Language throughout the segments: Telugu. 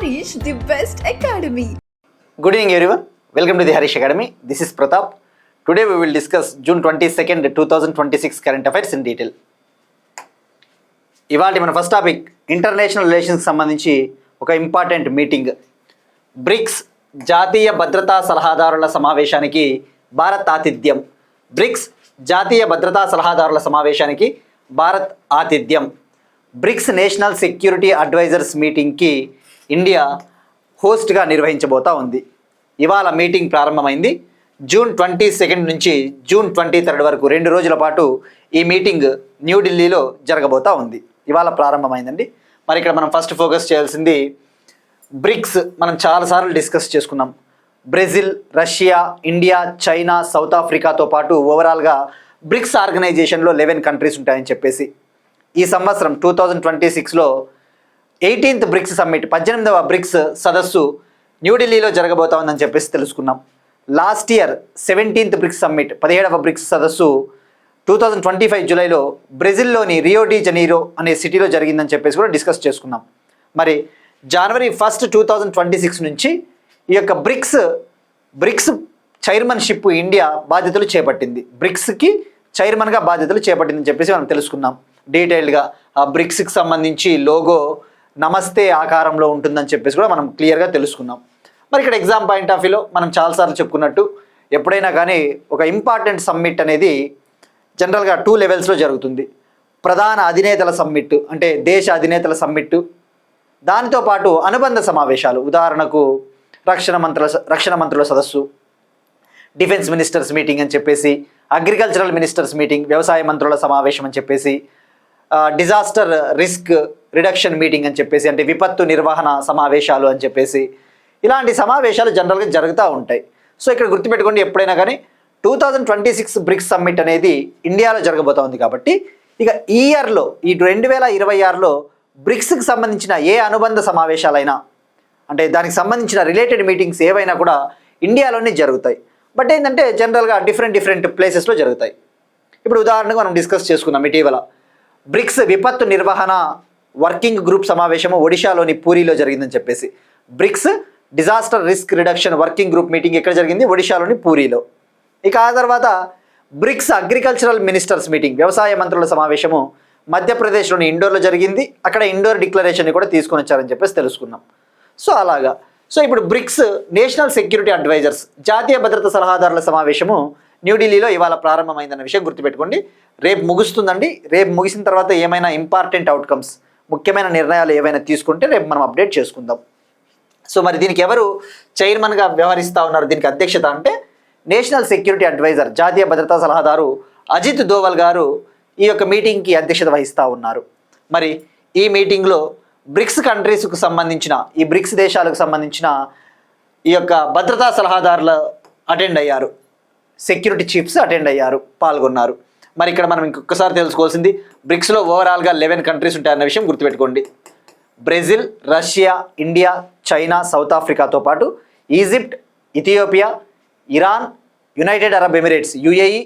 Harish, the best academy. Good evening everyone. Welcome to the Harish Academy. This is Pratap. Today we will discuss June 22nd, 2026 current affairs in detail. ఇవాళ మన ఫస్ట్ టాపిక్ ఇంటర్నేషనల్ రిలేషన్స్కి సంబంధించి ఒక ఇంపార్టెంట్ మీటింగ్. బ్రిక్స్ జాతీయ భద్రతా సలహాదారుల సమావేశానికి భారత్ ఆతిథ్యం. బ్రిక్స్ జాతీయ భద్రతా సలహాదారుల సమావేశానికి భారత్ ఆతిథ్యం. బ్రిక్స్ నేషనల్ సెక్యూరిటీ అడ్వైజర్స్ మీటింగ్కి ఇండియా హోస్ట్గా నిర్వహించబోతా ఉంది. ఇవాళ మీటింగ్ ప్రారంభమైంది. జూన్ 22 నుంచి జూన్ 23 వరకు 2 రోజుల పాటు ఈ మీటింగ్ న్యూఢిల్లీలో జరగబోతా ఉంది. ఇవాళ ప్రారంభమైందండి. మరి ఇక్కడ మనం ఫస్ట్ ఫోకస్ చేయాల్సింది బ్రిక్స్. మనం చాలాసార్లు డిస్కస్ చేసుకున్నాం. Brazil, Russia, India, China, South ఆఫ్రికాతో పాటు ఓవరాల్గా బ్రిక్స్ ఆర్గనైజేషన్లో 11 కంట్రీస్ ఉంటాయని చెప్పేసి ఈ సంవత్సరం 2026లో 18th బ్రిక్స్ సమ్మిట్, 18వ బ్రిక్స్ సదస్సు న్యూఢిల్లీలో జరగబోతా ఉందని చెప్పేసి తెలుసుకున్నాం. Last year 17th BRICS summit, 17వ బ్రిక్స్ సదస్సు 2025 జూలైలో బ్రెజిల్లోని రియో డి జనీరో అనే సిటీలో జరిగిందని చెప్పేసి కూడా డిస్కస్ చేసుకున్నాం. మరి జనవరి 1, 2026 నుంచి ఈ యొక్క బ్రిక్స్ చైర్మన్షిప్ ఇండియా బాధ్యతలు చేపట్టింది. బ్రిక్స్కి చైర్మన్గా బాధ్యతలు చేపట్టిందని చెప్పేసి మనం తెలుసుకున్నాం డీటెయిల్డ్గా. ఆ బ్రిక్స్కి సంబంధించి లోగో నమస్తే ఆకారంలో ఉంటుందని చెప్పేసి కూడా మనం క్లియర్గా తెలుసుకున్నాం. మరి ఇక్కడ ఎగ్జామ్ పాయింట్ ఆఫ్ వ్యూలో మనం చాలాసార్లు చెప్పుకున్నట్టు ఎప్పుడైనా కానీ ఒక ఇంపార్టెంట్ సమ్మిట్ అనేది జనరల్గా 2 లెవెల్స్లో జరుగుతుంది. ప్రధాన అధినేతల సమ్మిట్ అంటే దేశ అధినేతల సమ్మిట్, దానితో పాటు అనుబంధ సమావేశాలు, ఉదాహరణకు రక్షణ మంత్రుల సదస్సు, డిఫెన్స్ మినిస్టర్స్ మీటింగ్ అని చెప్పేసి, అగ్రికల్చరల్ మినిస్టర్స్ మీటింగ్, వ్యవసాయ మంత్రుల సమావేశం అని చెప్పేసి, డిజాస్టర్ రిస్క్ రిడక్షన్ మీటింగ్ అని చెప్పేసి, అంటే విపత్తు నిర్వహణ సమావేశాలు అని చెప్పేసి, ఇలాంటి సమావేశాలు జనరల్గా జరుగుతూ ఉంటాయి. సో ఇక్కడ గుర్తుపెట్టుకోండి, ఎప్పుడైనా కానీ 2026 బ్రిక్స్ సమ్మిట్ అనేది ఇండియాలో జరగబోతూ ఉంది. కాబట్టి ఇక ఈ ఇయర్లో, ఈ 2026లో బ్రిక్స్కి సంబంధించిన ఏ అనుబంధ సమావేశాలైనా, అంటే దానికి సంబంధించిన రిలేటెడ్ మీటింగ్స్ ఏవైనా కూడా ఇండియాలోనే జరుగుతాయి. బట్ ఏంటంటే జనరల్గా డిఫరెంట్ ప్లేసెస్లో జరుగుతాయి. ఇప్పుడు ఉదాహరణకు మనం డిస్కస్ చేసుకున్నాం ఇటీవల బ్రిక్స్ విపత్తు నిర్వహణ వర్కింగ్ గ్రూప్ సమావేశము ఒడిశాలోని పూరిలో జరిగిందని చెప్పేసి. BRICS disaster risk reduction working group meeting ఎక్కడ జరిగింది? ఒడిశాలోని పూరిలో. ఇక ఆ తర్వాత బ్రిక్స్ అగ్రికల్చరల్ మినిస్టర్స్ మీటింగ్, వ్యవసాయ మంత్రుల సమావేశము మధ్యప్రదేశ్లోని ఇండోర్లో జరిగింది. అక్కడ ఇండోర్ డిక్లరేషన్ని కూడా తీసుకొని వచ్చారని చెప్పేసి తెలుసుకున్నాం. సో అలాగా. సో ఇప్పుడు బ్రిక్స్ నేషనల్ సెక్యూరిటీ అడ్వైజర్స్, జాతీయ భద్రతా సలహాదారుల సమావేశము న్యూఢిల్లీలో ఇవాళ ప్రారంభమైందన్న విషయం గుర్తుపెట్టుకోండి. రేపు ముగుస్తుందండి. రేపు ముగిసిన తర్వాత ఏమైనా ఇంపార్టెంట్ అవుట్కమ్స్, ముఖ్యమైన నిర్ణయాలు ఏవైనా తీసుకుంటే రేపు మనం అప్డేట్ చేసుకుందాం. సో మరి దీనికి ఎవరు చైర్మన్గా వ్యవహరిస్తూ ఉన్నారు? దీనికి అధ్యక్షత అంటే నేషనల్ సెక్యూరిటీ అడ్వైజర్, జాతీయ భద్రతా సలహాదారు అజిత్ దోవల్ గారు ఈ యొక్క మీటింగ్కి అధ్యక్షత వహిస్తూ ఉన్నారు. మరి ఈ మీటింగ్లో బ్రిక్స్ కంట్రీస్కు సంబంధించిన, ఈ బ్రిక్స్ దేశాలకు సంబంధించిన ఈ యొక్క భద్రతా సలహాదారులు అటెండ్ అయ్యారు, సెక్యూరిటీ చీఫ్స్ అటెండ్ అయ్యారు, పాల్గొన్నారు. మరి ఇక్కడ మనం ఇంకొకసారి తెలుసుకోవాల్సింది, బ్రిక్స్లో ఓవరాల్గా 11 కంట్రీస్ ఉంటాయన్న విషయం గుర్తుపెట్టుకోండి. Brazil, Russia, India, China, South ఆఫ్రికాతో పాటు Egypt, Ethiopia, Iran, United Arab Emirates UAE,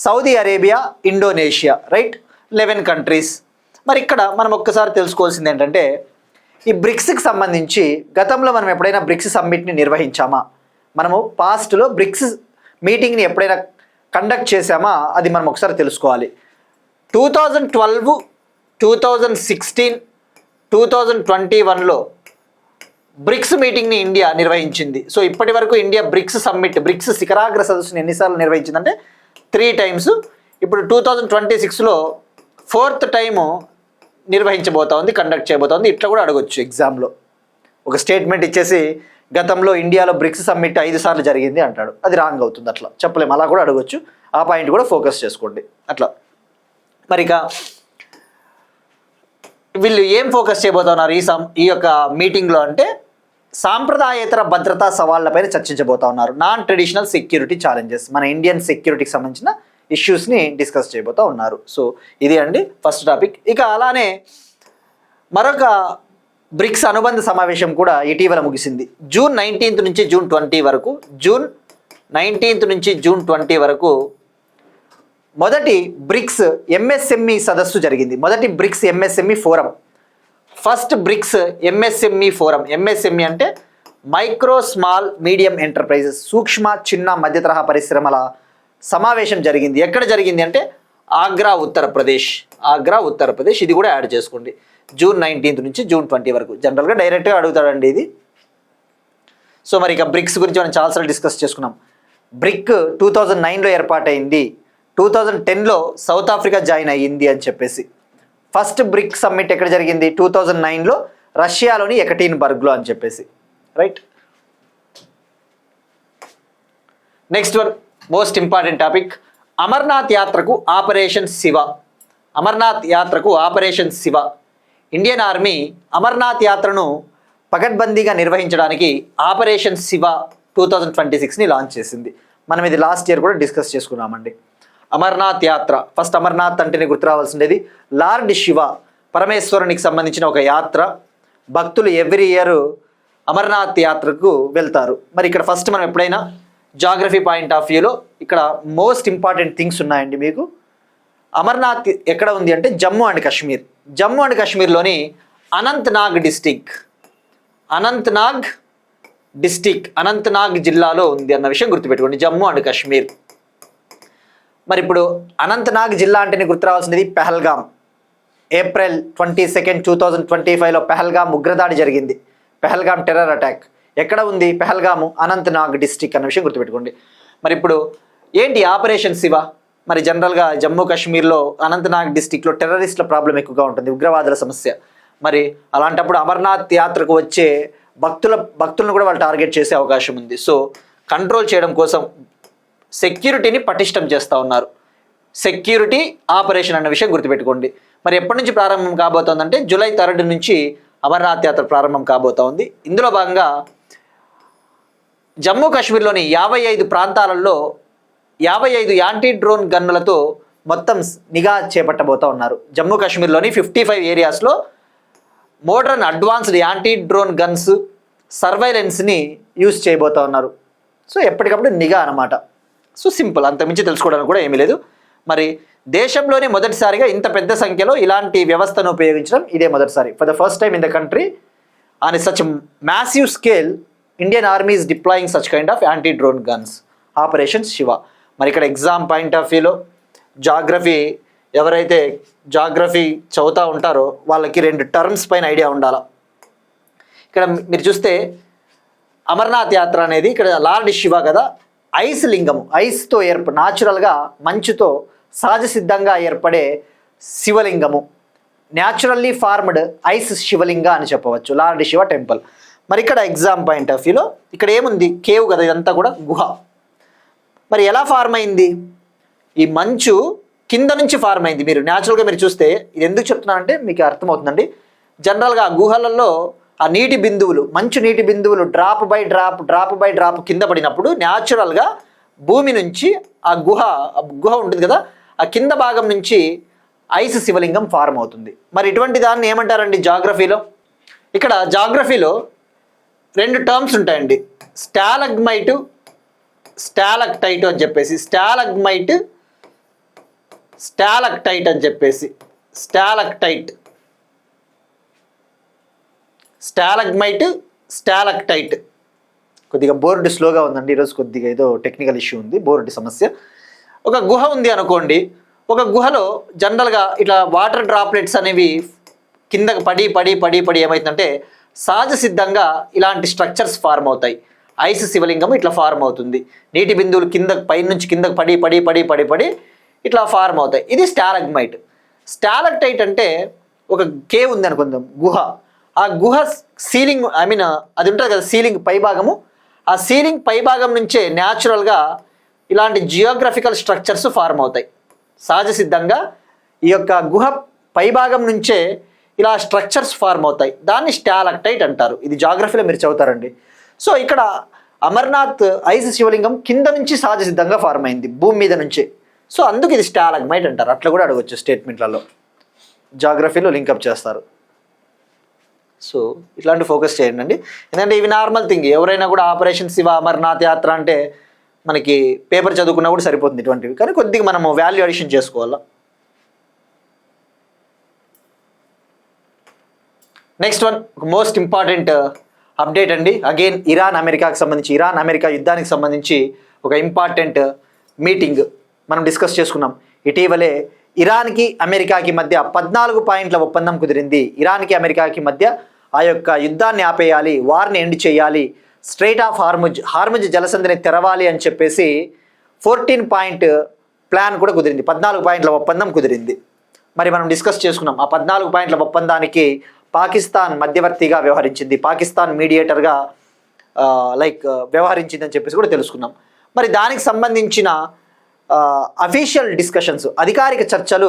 Saudi Arabia, Indonesia, right, 11 countries. మరి ఇక్కడ మనం ఒక్కసారి తెలుసుకోవాల్సింది ఏంటంటే, ఈ బ్రిక్స్కి సంబంధించి గతంలో మనం ఎప్పుడైనా బ్రిక్స్ సమ్మిట్ని నిర్వహించామా, మనము పాస్ట్లో బ్రిక్స్ మీటింగ్ని ఎప్పుడైనా కండక్ట్ చేశామా, అది మనం ఒకసారి తెలుసుకోవాలి. 2012, 2016, 2021లో బ్రిక్స్ మీటింగ్ని ఇండియా నిర్వహించింది. సో ఇప్పటి వరకు ఇండియా బ్రిక్స్ సమ్మిట్, బ్రిక్స్ శిఖరాగ్ర సదస్సుని ఎన్నిసార్లు నిర్వహించిందంటే 3 టైమ్స్. ఇప్పుడు 2026లో 4th టైము నిర్వహించబోతా ఉంది, కండక్ట్ చేయబోతా ఉంది. ఇట్లా కూడా అడగొచ్చు ఎగ్జామ్లో. ఒక స్టేట్మెంట్ ఇచ్చేసి గతంలో ఇండియాలో బ్రిక్స్ సమ్మిట్ 5 సార్లు జరిగింది అంటాడు, అది రాంగ్ అవుతుంది. అట్లా చెప్పలేము, అలా కూడా అడగొచ్చు. ఆ పాయింట్ కూడా ఫోకస్ చేసుకోండి అట్లా. మరి ఇక వీళ్ళు ఏం ఫోకస్ చేయబోతున్నారు ఈ యొక్క మీటింగ్లో అంటే, సాంప్రదాయేతర భద్రతా సవాళ్లపైన చర్చించబోతా ఉన్నారు. నాన్ ట్రెడిషనల్ సెక్యూరిటీ ఛాలెంజెస్, మన ఇండియన్ సెక్యూరిటీకి సంబంధించిన ఇష్యూస్ని డిస్కస్ చేయబోతూ ఉన్నారు. సో ఇది అండి ఫస్ట్ టాపిక్. ఇక అలానే మరొక బ్రిక్స్ అనుబంధ సమావేశం కూడా ఇటీవల ముగిసింది. జూన్ 19 నుంచి జూన్ 20 వరకు, జూన్ 19 నుంచి జూన్ 20 వరకు మొదటి బ్రిక్స్ ఎంఎస్ఎంఈ సదస్సు జరిగింది. మొదటి BRICS MSME first BRICS MSME forum. MSME అంటే మైక్రో స్మాల్ మీడియం ఎంటర్ప్రైజెస్, సూక్ష్మ చిన్న మధ్య తరహా పరిశ్రమల సమావేశం జరిగింది. ఎక్కడ జరిగింది అంటే ఆగ్రా ఉత్తరప్రదేశ్. ఆగ్రా ఉత్తరప్రదేశ్, ఇది కూడా యాడ్ చేసుకోండి. జూన్ 19 నుంచి జూన్ 20 వరకు. జనరల్గా డైరెక్ట్గా అడుగుతాడండి ఇది. సో మరి ఇక బ్రిక్స్ గురించి మనం చాలాసార్లు డిస్కస్ చేసుకున్నాం. బ్రిక్ 2009లో ఏర్పాటైంది, 2010లో సౌత్ ఆఫ్రికా జాయిన్ అయ్యింది అని చెప్పేసి. ఫస్ట్ బ్రిక్ సమ్మిట్ ఎక్కడ జరిగింది? 2009లో రష్యాలోని ఎకటీన్బర్గ్లో అని చెప్పేసి. Right. Next one most important topic, Amarnath యాత్రకు ఆపరేషన్ శివ. అమర్నాథ్ యాత్రకు operation Shiva. Indian army Amarnath యాత్రను పకడ్బందీగా నిర్వహించడానికి ఆపరేషన్ శివ 2026ని లాంచ్ చేసింది. మనం ఇది లాస్ట్ ఇయర్ కూడా డిస్కస్ చేసుకున్నామండి. అమర్నాథ్ యాత్ర, ఫస్ట్ అమర్నాథ్ అంటేనే గుర్తు రావాల్సిండేది లార్డ్ శివ, పరమేశ్వరునికి సంబంధించిన ఒక యాత్ర. భక్తులు ఎవ్రీ ఇయర్ అమర్నాథ్ యాత్రకు వెళ్తారు. మరి ఇక్కడ ఫస్ట్ మనం ఎప్పుడైనా జాగ్రఫీ పాయింట్ ఆఫ్ వ్యూలో ఇక్కడ మోస్ట్ ఇంపార్టెంట్ థింగ్స్ ఉన్నాయండి మీకు. అమర్నాథ్ ఎక్కడ ఉంది అంటే జమ్మూ అండ్ కాశ్మీర్. జమ్మూ అండ్ కాశ్మీర్లోని అనంతనాగ్ డిస్టిక్, అనంతనాగ్ జిల్లాలో ఉంది అన్న విషయం గుర్తుపెట్టుకోండి. జమ్మూ అండ్ కాశ్మీర్. మరి ఇప్పుడు అనంతనాగ్ జిల్లా అంటేనే గుర్తు రావాల్సింది పెహల్గాం. ఏప్రిల్ 22, 2025లో పెహల్గాం ఉగ్రదాడి జరిగింది. పెహల్గాం టెర్రర్ అటాక్ ఎక్కడ ఉంది? పెహల్గాము, అనంతనాగ్ డిస్టిక్ అన్న విషయం గుర్తుపెట్టుకోండి. మరి ఇప్పుడు ఏంటి ఆపరేషన్ శివ? మరి జనరల్గా జమ్మూ కాశ్మీర్లో అనంతనాగ్ డిస్టిక్లో టెర్రరిస్టుల ప్రాబ్లం ఎక్కువగా ఉంటుంది, ఉగ్రవాదుల సమస్య. మరి అలాంటప్పుడు అమర్నాథ్ యాత్రకు వచ్చే భక్తులను కూడా వాళ్ళు టార్గెట్ చేసే అవకాశం ఉంది. సో కంట్రోల్ చేయడం కోసం సెక్యూరిటీని పటిష్టం చేస్తూ ఉన్నారు. సెక్యూరిటీ ఆపరేషన్ అన్న విషయం గుర్తుపెట్టుకోండి. మరి ఎప్పటి నుంచి ప్రారంభం కాబోతోందంటే జూలై 3 నుంచి అమర్నాథ్ యాత్ర ప్రారంభం కాబోతోంది. ఇందులో భాగంగా జమ్మూ కాశ్మీర్లోని 55 ప్రాంతాలలో 55 యాంటీ డ్రోన్ గన్నులతో మొత్తం నిఘా చేపట్టబోతూ ఉన్నారు. జమ్మూ కాశ్మీర్లోని 55 ఏరియాస్లో modern advanced anti drone guns, సర్వైలెన్స్ని యూజ్ చేయబోతూ ఉన్నారు. సో ఎప్పటికప్పుడు నిఘా అన్నమాట. సో సింపుల్, అంతకుమించి తెలుసుకోవడానికి కూడా ఏమీ లేదు. మరి దేశంలోనే మొదటిసారిగా ఇంత పెద్ద సంఖ్యలో ఇలాంటి వ్యవస్థను ఉపయోగించడం ఇదే మొదటిసారి. For the first time in the country on such massive scale Indian army is deploying such kind of anti drone guns. Operation Shiva. మరి ఇక్కడ ఎగ్జామ్ పాయింట్ ఆఫ్ వ్యూలో జాగ్రఫీ, ఎవరైతే జాగ్రఫీ చదువుతూ ఉంటారో వాళ్ళకి 2 టర్మ్స్ పైన ఐడియా ఉండాలి. ఇక్కడ మీరు చూస్తే అమర్నాథ్ యాత్ర అనేది ఇక్కడ లార్డ్ శివ కదా, ఐస్ లింగము, ఐస్తో న్యాచురల్గా మంచుతో సహజ సిద్ధంగా ఏర్పడే శివలింగము, న్యాచురల్లీ ఫార్మ్డ్ ఐస్ శివలింగ అని చెప్పవచ్చు లార్డ్ శివ టెంపుల్. మరి ఇక్కడ ఎగ్జామ్ పాయింట్ ఆఫ్ వ్యూలో ఇక్కడ ఏముంది? కేవ్ కదా, ఇదంతా కూడా గుహ. మరి ఎలా ఫార్మ్ అయింది? ఈ మంచు కింద నుంచి ఫార్మ్ అయింది. మీరు న్యాచురల్గా మీరు చూస్తే ఇది ఎందుకు చెప్తున్నానంటే మీకు అర్థమవుతుందండి. జనరల్గా ఆ గుహలలో ఆ నీటి బిందువులు, మంచు నీటి బిందువులు డ్రాప్ బై డ్రాప్ కింద పడినప్పుడు న్యాచురల్గా భూమి నుంచి ఆ గుహ ఉంటుంది కదా, ఆ కింద భాగం నుంచి ఐస్ శివలింగం ఫార్మ్ అవుతుంది. మరి ఇటువంటి దాన్ని ఏమంటారండి జాగ్రఫీలో? ఇక్కడ జాగ్రఫీలో 2 టర్మ్స్ ఉంటాయండి, స్టాలగ్మైట్, స్టాలక్టైట్ అని చెప్పేసి. స్టాలక్టైట్ అని చెప్పేసి. స్టాలగ్మైట్, స్టాలక్టైట్. కొద్దిగా బోర్డు స్లోగా ఉందండి ఈరోజు, కొద్దిగా ఏదో టెక్నికల్ ఇష్యూ ఉంది, బోర్డు సమస్య. ఒక గుహ ఉంది అనుకోండి, ఒక గుహలో జనరల్గా ఇట్లా వాటర్ డ్రాప్లెట్స్ అనేవి కిందకి పడి ఏమవుతుందంటే సహజ సిద్ధంగా ఇలాంటి స్ట్రక్చర్స్ ఫార్మ్ అవుతాయి. ఐస్ శివలింగం ఇట్లా ఫార్మ్ అవుతుంది. నీటి బిందువులు పైనుంచి కిందకి పడి ఇట్లా ఫార్మ్ అవుతాయి. ఇది స్టాలగ్మైట్. స్టాలక్టైట్ అంటే ఒక కేవ్ ఉంది అనుకుందాం, గుహ. ఆ గుహ సీలింగ్, అది ఉంటుంది కదా సీలింగ్ పైభాగము, ఆ సీలింగ్ పైభాగం నుంచే న్యాచురల్గా ఇలాంటి జియోగ్రఫికల్ స్ట్రక్చర్స్ ఫార్మ్ అవుతాయి. సహజ సిద్ధంగా ఈ యొక్క గుహ పైభాగం నుంచే ఇలా స్ట్రక్చర్స్ ఫార్మ్ అవుతాయి. దాన్ని స్టాలక్టైట్ అంటారు. ఇది జాగ్రఫీలో మీరు చదువుతారండి. సో ఇక్కడ అమర్నాథ్ ఐస్ శివలింగం కింద నుంచి సహజ సిద్ధంగా ఫార్మ్ అయింది, భూమి మీద నుంచే. సో అందుకు ఇది స్టాలగ్మైట్ అంటారు. అట్లా కూడా అడగవచ్చు స్టేట్మెంట్లలో, జాగ్రఫీలో లింకప్ చేస్తారు. సో ఇట్లాంటి ఫోకస్ చేయండి అండి, ఎందుకంటే ఇవి నార్మల్ థింగ్. ఎవరైనా కూడా ఆపరేషన్ శివ, అమర్నాథ్ యాత్ర అంటే మనకి పేపర్ చదువుకున్నా కూడా సరిపోతుంది ఇటువంటివి, కానీ కొద్దిగా మనము వాల్యూ అడిషన్ చేసుకోవాలా. Next one most important update అండి. అగైన్ ఇరాన్ అమెరికా యుద్ధానికి సంబంధించి ఒక ఇంపార్టెంట్ మీటింగ్ మనం డిస్కస్ చేసుకున్నాం. ఇటీవలే ఇరాన్కి అమెరికాకి మధ్య 14 పాయింట్ల ఒప్పందం కుదిరింది. ఇరాన్కి అమెరికాకి మధ్య ఆ యొక్క యుద్ధాన్ని ఆపేయాలి, వార్ని ఎండ్ చేయాలి, స్ట్రైట్ ఆఫ్ హార్ముజ్ జలసంధిని తెరవాలి అని చెప్పేసి 14 పాయింట్ ప్లాన్ కూడా కుదిరింది. 14 పాయింట్ల ఒప్పందం కుదిరింది. మరి మనం డిస్కస్ చేసుకున్నాం. ఆ 14 పాయింట్ల ఒప్పందానికి పాకిస్తాన్ మధ్యవర్తిగా వ్యవహరించింది, పాకిస్తాన్ మీడియేటర్గా వ్యవహరించింది అని చెప్పేసి కూడా తెలుసుకున్నాం. మరి దానికి సంబంధించిన అఫీషియల్ డిస్కషన్స్, అధికారిక చర్చలు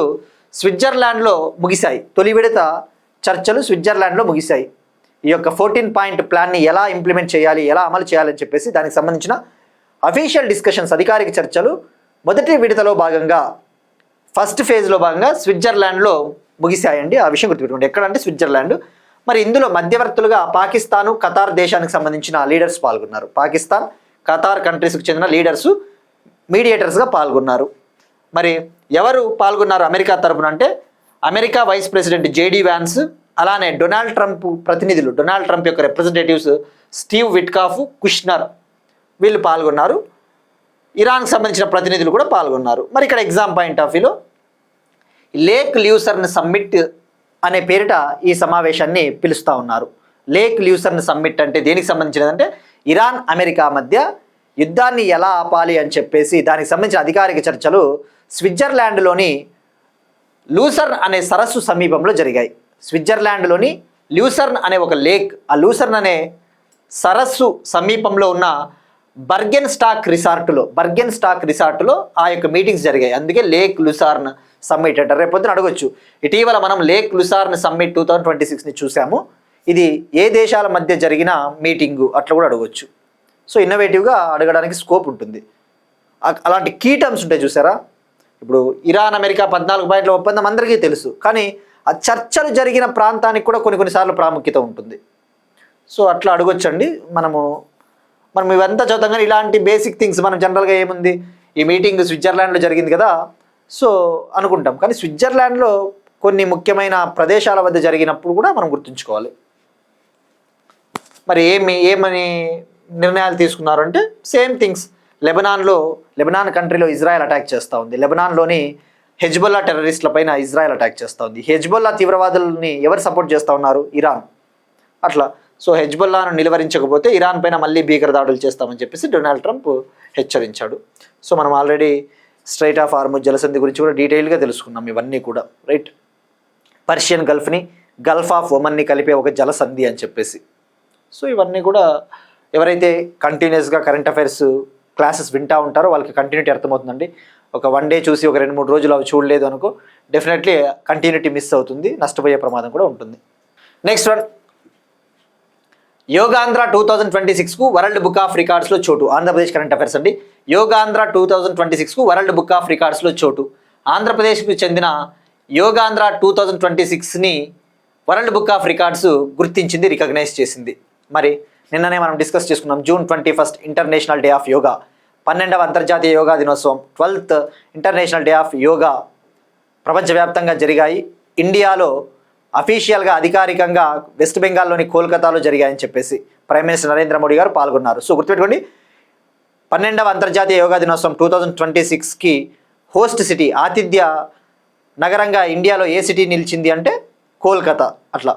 స్విట్జర్లాండ్లో ముగిశాయి. తొలి విడత చర్చలు స్విట్జర్లాండ్లో ముగిశాయి. ఈ యొక్క 14 పాయింట్ ప్లాన్ని ఎలా ఇంప్లిమెంట్ చేయాలి, ఎలా అమలు చేయాలని చెప్పేసి దానికి సంబంధించిన అఫీషియల్ డిస్కషన్స్, అధికారిక చర్చలు మొదటి విడతలో భాగంగా ఫస్ట్ ఫేజ్లో భాగంగా స్విట్జర్లాండ్లో ముగిశాయండి. ఆ విషయం గుర్తుపెట్టుకోండి. ఎక్కడంటే స్విట్జర్లాండ్. మరి ఇందులో మధ్యవర్తులుగా పాకిస్తాను, ఖతార్ దేశానికి సంబంధించిన లీడర్స్ పాల్గొన్నారు. పాకిస్తాన్, ఖతార్ కంట్రీస్కి చెందిన లీడర్సు మీడియేటర్స్గా పాల్గొన్నారు. మరి ఎవరు పాల్గొన్నారు అమెరికా తరపున అంటే America vice president JD Vance, అలానే డొనాల్డ్ ట్రంప్ ప్రతినిధులు, డొనాల్డ్ ట్రంప్ యొక్క రిప్రజెంటేటివ్స్ స్టీవ్ విట్కాఫ్, కుష్నర్ వీళ్ళు పాల్గొన్నారు. ఇరాన్కి సంబంధించిన ప్రతినిధులు కూడా పాల్గొన్నారు. మరి ఇక్కడ ఎగ్జామ్ పాయింట్ ఆఫ్ వ్యూలో లేక్ ల్యూసర్న్ సమ్మిట్ అనే పేరిట ఈ సమావేశాన్ని పిలుస్తూ ఉన్నారు. లేక్ ల్యూసర్న్ సమ్మిట్ అంటే దేనికి సంబంధించినదంటే ఇరాన్ అమెరికా మధ్య యుద్ధాన్ని ఎలా ఆపాలి అని చెప్పేసి దానికి సంబంధించిన అధికారిక చర్చలు స్విట్జర్లాండ్లోని లూసర్న్ అనే సరస్సు సమీపంలో జరిగాయి. స్విట్జర్లాండ్లోని ల్యూసర్న్ అనే ఒక లేక్, ఆ లూసర్న్ అనే సరస్సు సమీపంలో ఉన్న బర్గెన్ స్టాక్ రిసార్ట్లో ఆ యొక్క మీటింగ్స్ జరిగాయి. అందుకే లేక్ లుసార్న్ సమ్మిట్ అంటారు. రేపొద్దున అడగొచ్చు, ఇటీవల మనం లేక్ లుసార్న్ సమ్మిట్ 2026ని చూసాము, ఇది ఏ దేశాల మధ్య జరిగిన మీటింగు అట్లా కూడా అడగొచ్చు. సో ఇన్నోవేటివ్గా అడగడానికి స్కోప్ ఉంటుంది. అలాంటి కీ టర్మ్స్ ఉంటాయి చూసారా. ఇప్పుడు ఇరాన్ అమెరికా 14 పాయింట్ల ఒప్పందం అందరికీ తెలుసు, కానీ ఆ చర్చలు జరిగిన ప్రాంతానికి కూడా కొన్నిసార్లు ప్రాముఖ్యత ఉంటుంది. సో అట్లా అడగొచ్చండి. మనం ఇవంతా చదువుతాం కానీ ఇలాంటి బేసిక్ థింగ్స్ మనం జనరల్గా ఏముంది, ఈ మీటింగ్ స్విట్జర్లాండ్లో జరిగింది కదా సో అనుకుంటాం, కానీ స్విట్జర్లాండ్లో కొన్ని ముఖ్యమైన ప్రదేశాల వద్ద జరిగినప్పుడు కూడా మనం గుర్తుంచుకోవాలి. మరి ఏమని నిర్ణయాలు తీసుకున్నారు అంటే సేమ్ థింగ్స్. లెబనాన్ కంట్రీలో ఇజ్రాయెల్ అటాక్ చేస్తూ ఉంది. లెబనాన్లోని హెజ్బొల్లా టెర్రరిస్టుల పైన ఇజ్రాయెల్ అటాక్ చేస్తూ ఉంది. హెజ్బొల్లా తీవ్రవాదుల్ని ఎవరు సపోర్ట్ చేస్తూ ఉన్నారు? ఇరాన్. అట్లా సో హెజ్బొల్లాను నిలువరించకపోతే ఇరాన్ పైన మళ్ళీ భీకర దాడులు చేస్తామని చెప్పేసి డొనాల్డ్ ట్రంప్ హెచ్చరించాడు. సో మనం ఆల్రెడీ స్ట్రైట్ ఆఫ్ హార్ముజ్ జలసంధి గురించి కూడా డీటెయిల్గా తెలుసుకున్నాం ఇవన్నీ కూడా, రైట్. పర్షియన్ గల్ఫ్ని గల్ఫ్ ఆఫ్ ఒమన్ని కలిపే ఒక జలసంధి అని చెప్పేసి. సో ఇవన్నీ కూడా ఎవరైతే కంటిన్యూస్గా కరెంట్ అఫైర్స్ క్లాసెస్ వింటూ ఉంటారో వాళ్ళకి కంటిన్యూటీ అర్థమవుతుందండి. ఒక 1 డే చూసి ఒక 2-3 రోజులు అవి చూడలేదు అనుకో, డెఫినెట్లీ కంటిన్యూటీ మిస్ అవుతుంది, నష్టపోయే ప్రమాదం కూడా ఉంటుంది. నెక్స్ట్ వన్, యోగాంధ్ర 2026కు వరల్డ్ బుక్ ఆఫ్ రికార్డ్స్లో చోటు. ఆంధ్రప్రదేశ్ కరెంట్ అఫైర్స్ అండి. యోగాంధ్ర 2026కు వరల్డ్ బుక్ ఆఫ్ రికార్డ్స్లో చోటు. ఆంధ్రప్రదేశ్కు చెందిన యోగాంధ్ర 2026ని వరల్డ్ బుక్ ఆఫ్ రికార్డ్స్ గుర్తించింది, రికగ్నైజ్ చేసింది. మరి నిన్ననే మనం డిస్కస్ చేసుకున్నాం. June 21 international day of yoga, 12వ అంతర్జాతీయ యోగా దినోత్సవం, 12th international day of yoga ప్రపంచవ్యాప్తంగా జరిగాయి. ఇండియాలో అఫీషియల్గా అధికారికంగా వెస్ట్ బెంగాల్లోని కోల్కతాలో జరిగాయని చెప్పేసి ప్రైమ్ మినిస్టర్ నరేంద్ర మోడీ గారు పాల్గొన్నారు. సో గుర్తుపెట్టుకోండి, 12వ అంతర్జాతీయ యోగా దినోత్సవం 2026కి హోస్ట్ సిటీ, ఆతిథ్య నగరంగా ఇండియాలో ఏ సిటీ నిలిచింది అంటే కోల్కతా. అట్లా.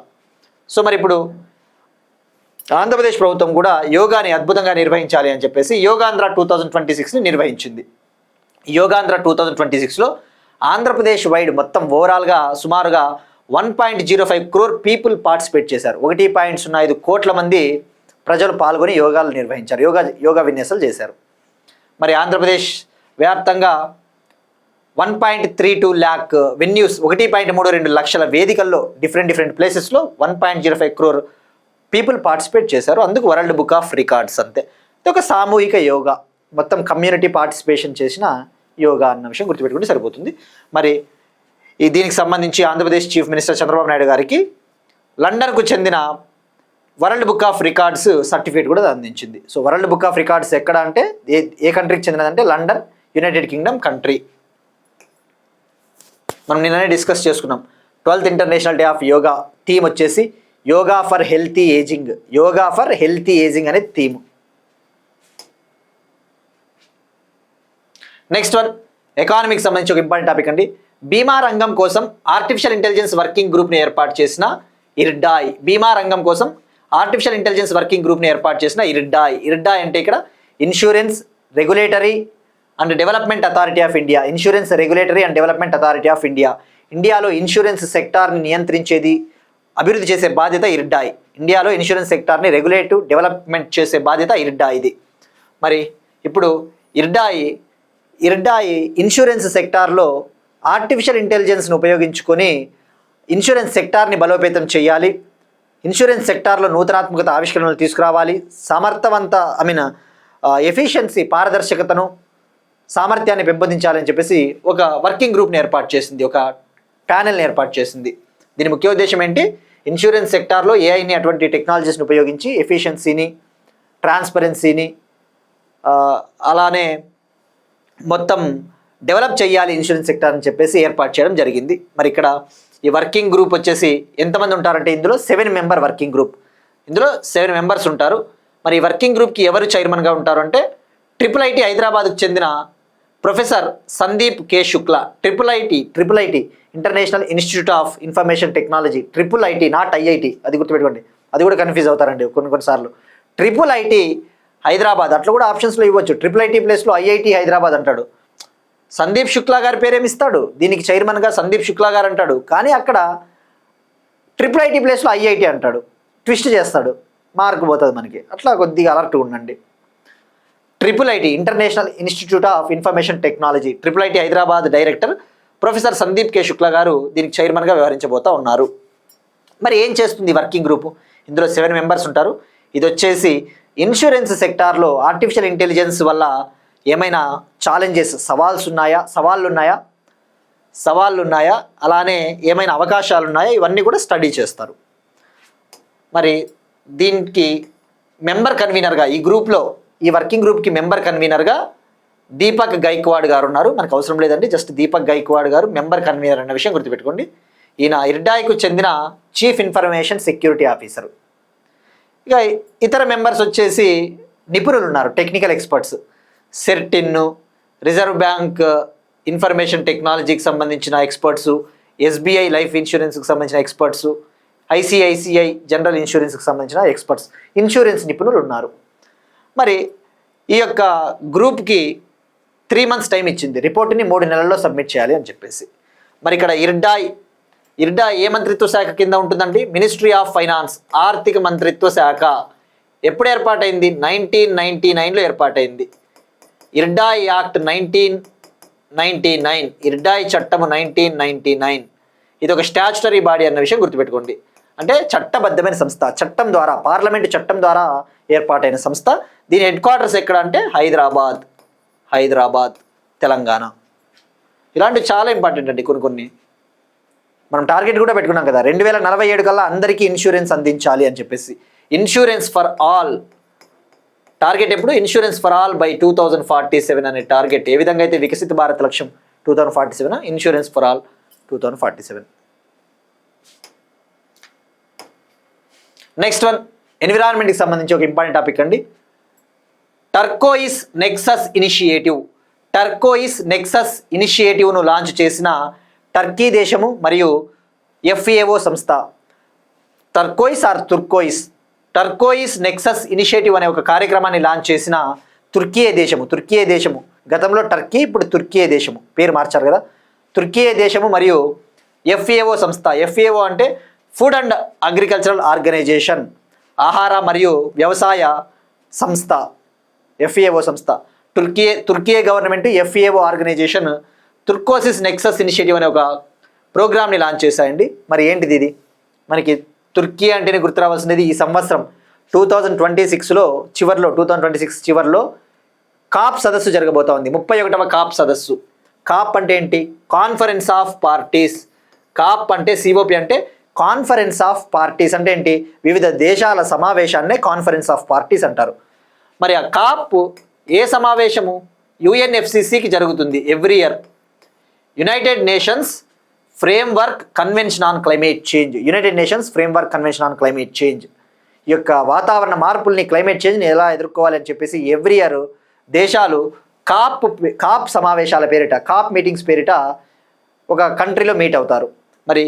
సో మరి ఇప్పుడు ఆంధ్రప్రదేశ్ ప్రభుత్వం కూడా యోగాని అద్భుతంగా నిర్వహించాలి అని చెప్పేసి యోగాంధ్ర 2026ని నిర్వహించింది. యోగాంధ్ర 2026లో ఆంధ్రప్రదేశ్ వైడ్ మొత్తం ఓవరాల్గా సుమారుగా 1.05 crore పీపుల్ పార్టిసిపేట్ చేశారు. 1.05 కోట్ల మంది ప్రజలు పాల్గొని యోగాలు నిర్వహించారు, యోగా విన్యాసాలు చేశారు. మరి ఆంధ్రప్రదేశ్ వ్యాప్తంగా 1.32 lakh వెన్యూస్, 1.32 లక్షల వేదికల్లో డిఫరెంట్ ప్లేసెస్లో 1.05 crore పీపుల్ పార్టిసిపేట్ చేశారు. అందుకు వరల్డ్ బుక్ ఆఫ్ రికార్డ్స్. అంతే, ఇది ఒక సామూహిక యోగా, మొత్తం కమ్యూనిటీ పార్టిసిపేషన్ చేసిన యోగా అన్న విషయం గుర్తుపెట్టుకుంటే సరిపోతుంది. మరి దీనికి సంబంధించి ఆంధ్రప్రదేశ్ చీఫ్ మినిస్టర్ చంద్రబాబు నాయుడు గారికి లండన్కు చెందిన world book of records certificate కూడా అందించింది. So world book of records ఎక్కడ అంటే ఏ కంట్రీకి చెందినదంటే లండన్, యునైటెడ్ కింగ్డమ్ కంట్రీ. మనం నిన్ననే డిస్కస్ చేసుకున్నాం. 12th international day of yoga theme వచ్చేసి yoga for healthy ageing. Yoga for healthy ageing అనేది థీమ్. నెక్స్ట్ వన్ ఎకానమీకి సంబంధించి ఒక ఇంపార్టెంట్ టాపిక్ అండి. బీమా రంగం కోసం ఆర్టిఫిషియల్ ఇంటెలిజెన్స్ వర్కింగ్ గ్రూప్ని ఏర్పాటు చేసిన ఇర్డాయ్. బీమా రంగం కోసం ఆర్టిఫిషియల్ ఇంటెలిజెన్స్ వర్కింగ్ గ్రూప్ని ఏర్పాటు చేసిన ఇర్డాయ్. ఇర్డాయ్ అంటే ఇక్కడ insurance regulatory and development authority of India. Insurance regulatory and development authority of India. ఇండియాలో ఇన్సూరెన్స్ సెక్టార్ని నియంత్రించేది, అభివృద్ధి చేసే బాధ్యత ఇర్డాయ్. ఇండియాలో ఇన్సూరెన్స్ సెక్టార్ని రెగ్యులేటివ్ డెవలప్మెంట్ చేసే బాధ్యత ఇర్డాయ్ది. మరి ఇప్పుడు ఇర్డాయ్ ఇన్సూరెన్స్ సెక్టార్లో ఆర్టిఫిషియల్ ఇంటెలిజెన్స్ను ఉపయోగించుకొని ఇన్సూరెన్స్ సెక్టార్ని బలోపేతం చేయాలి. ఇన్సూరెన్స్ సెక్టార్లో నూతనాత్మకత ఆవిష్కరణలు తీసుకురావాలి. ఎఫిషియన్సీ, పారదర్శకతను, సామర్థ్యాన్ని పెంపొందించాలని చెప్పేసి ఒక వర్కింగ్ గ్రూప్ని ఏర్పాటు చేసింది, ఒక ప్యానెల్ని ఏర్పాటు చేసింది. దీని ముఖ్య ఉద్దేశం ఏంటి? ఇన్సూరెన్స్ సెక్టార్లో ఏఐని, అటువంటి టెక్నాలజీస్ని ఉపయోగించి ఎఫిషియన్సీని, ట్రాన్స్పరెన్సీని, అలానే మొత్తం డెవలప్ చేయాలి ఇన్సూరెన్స్ సెక్టార్ అని చెప్పేసి ఏర్పాటు చేయడం జరిగింది. మరి ఇక్కడ ఈ వర్కింగ్ గ్రూప్ వచ్చేసి ఎంతమంది ఉంటారంటే ఇందులో 7 మెంబర్ వర్కింగ్ గ్రూప్. ఇందులో 7 మెంబర్స్ ఉంటారు. మరి ఈ వర్కింగ్ గ్రూప్కి ఎవరు చైర్మన్గా ఉంటారు అంటే IIIT హైదరాబాద్కు చెందిన professor Sandeep K Shukla. IIIT international institute of information technology. IIIT not IIT, అది గుర్తుపెట్టుకోండి. అది కూడా కన్ఫ్యూజ్ అవుతారండి కొన్నిసార్లు. IIIT హైదరాబాద్ అట్లా కూడా ఆప్షన్స్లో ఇవ్వచ్చు. IIIT ప్లేస్లో IIT హైదరాబాద్ అంటాడు. సందీప్ శుక్లా గారి పేరేమిస్తాడు, దీనికి చైర్మన్గా సందీప్ శుక్లా గారు అంటాడు. కానీ అక్కడ IIIT ప్లేస్లో IIT అంటాడు, ట్విస్ట్ చేస్తాడు, మార్క్ పోతుంది మనకి. అట్లా కొద్దిగా అలర్ట్గా ఉండండి. IIIT international institute of information technology. IIIT Hyderabad director professor Sandeep K Shukla గారు దీనికి చైర్మన్గా వ్యవహరించబోతూ ఉన్నారు. మరి ఏం చేస్తుంది వర్కింగ్ గ్రూపు? ఇందులో 7 మెంబర్స్ ఉంటారు. ఇది వచ్చేసి ఇన్సూరెన్స్ సెక్టార్లో ఆర్టిఫిషియల్ ఇంటెలిజెన్స్ వల్ల ఏమైనా ఛాలెంజెస్, సవాళ్ళు ఉన్నాయా, అలానే ఏమైనా అవకాశాలు ఉన్నాయా, ఇవన్నీ కూడా స్టడీ చేస్తారు. మరి దీనికి మెంబర్ కన్వీనర్గా ఈ వర్కింగ్ గ్రూప్కి మెంబర్ కన్వీనర్గా దీపక్ గైక్వాడ్ గారు ఉన్నారు. మనకు అవసరం లేదండి, జస్ట్ దీపక్ గైక్వాడ్ గారు మెంబర్ కన్వీనర్ అన్న విషయం గుర్తుపెట్టుకోండి. ఈయన ఇర్డాయ్కు చెందిన చీఫ్ ఇన్ఫర్మేషన్ సెక్యూరిటీ ఆఫీసరు. ఇక ఇతర మెంబర్స్ వచ్చేసి నిపుణులు ఉన్నారు, technical experts. Certain, reserve bank information టెక్నాలజీకి సంబంధించిన ఎక్స్పర్ట్సు, SBI లైఫ్ ఇన్సూరెన్స్కి సంబంధించిన ఎక్స్పర్ట్సు, ICICI జనరల్ ఇన్సూరెన్స్కి సంబంధించిన ఎక్స్పర్ట్స్, ఇన్సూరెన్స్ నిపుణులు ఉన్నారు. మరి ఈ యొక్క గ్రూప్కి 3 months టైం ఇచ్చింది, రిపోర్ట్ని 3 నెలల్లో సబ్మిట్ చేయాలి అని చెప్పేసి. మరి ఇక్కడ ఇర్డాయ్ ఏ మంత్రిత్వ శాఖ కింద ఉంటుందండి? మినిస్ట్రీ ఆఫ్ ఫైనాన్స్, ఆర్థిక మంత్రిత్వ శాఖ. ఎప్పుడు ఏర్పాటైంది? 1999లో ఏర్పాటైంది. ఇర్డాయ్ యాక్ట్ 1999, ఇర్డాయ్ చట్టము 1999. ఇది ఒక స్టాచ్యుటరీ బాడీ అన్న విషయం గుర్తుపెట్టుకోండి. అంటే చట్టబద్ధమైన సంస్థ, చట్టం ద్వారా, పార్లమెంటు చట్టం ద్వారా ఏర్పాటైన సంస్థ. దీని హెడ్ క్వార్టర్స్ ఎక్కడ అంటే హైదరాబాద్, తెలంగాణ. ఇలాంటివి చాలా ఇంపార్టెంట్ అండి. కొన్ని మనం టార్గెట్ కూడా పెట్టుకున్నాం కదా, 2047 కల్లా అందరికీ ఇన్సూరెన్స్ అందించాలి అని చెప్పేసి. ఇన్సూరెన్స్ ఫర్ ఆల్ టార్గెట్ ఎప్పుడు? ఇన్సూరెన్స్ ఫర్ ఆల్ బై 2047 అనే టార్గెట్. ఏ విధంగా అయితే వికసిత భారత్ లక్ష్యం 2047, insurance for all 2047. Next one ఎన్విరాన్మెంట్కి సంబంధించి ఒక ఇంపార్టెంట్ టాపిక్ అండి. టర్కోయిస్ నెక్సస్ ఇనిషియేటివ్ను లాంచ్ చేసిన టర్కీ దేశము మరియు FAO సంస్థ. టర్కోయిస్ నెక్సస్ ఇనిషియేటివ్ అనే ఒక కార్యక్రమాన్ని లాంచ్ చేసిన తుర్కీ దేశము. గతంలో టర్కీ, ఇప్పుడు తుర్కీ దేశము, పేరు మార్చారు కదా. తుర్కీ దేశము మరియు FAO సంస్థ. FAO అంటే ఫుడ్ అండ్ అగ్రికల్చరల్ ఆర్గనైజేషన్, ఆహార మరియు వ్యవసాయ సంస్థ. FAO సంస్థ. Turkey government FAO organisation turquoise nexus initiative అనే ఒక ప్రోగ్రామ్ని లాంచ్ చేశాయండి. మరి ఏంటిది ఇది? మనకి తుర్కీ అంటేనే గుర్తు రావాల్సినది ఈ సంవత్సరం 2026 చివరిలో కాప్ సదస్సు జరగబోతా ఉంది. 31వ కాప్ సదస్సు. కాప్ అంటే ఏంటి? Conference of parties. కాప్ అంటే COP అంటే కాన్ఫరెన్స్ ఆఫ్ పార్టీస్ అంటే ఏంటి? వివిధ దేశాల సమావేశాన్నే కాన్ఫరెన్స్ ఆఫ్ పార్టీస్ అంటారు. మరి ఆ కాప్ ఏ సమావేశము? UNFCCకి జరుగుతుంది every year. United nations framework convention on climate change, United nations framework convention on climate change, ఈ యొక్క వాతావరణ మార్పుల్ని, క్లైమేట్ చేంజ్ని ఎలా ఎదుర్కోవాలి అని చెప్పేసి ఎవ్రీ ఇయర్ దేశాలు కాప్ సమావేశాల పేరిట, కాప్ మీటింగ్స్ పేరిట ఒక కంట్రీలో మీట్ అవుతారు. మరి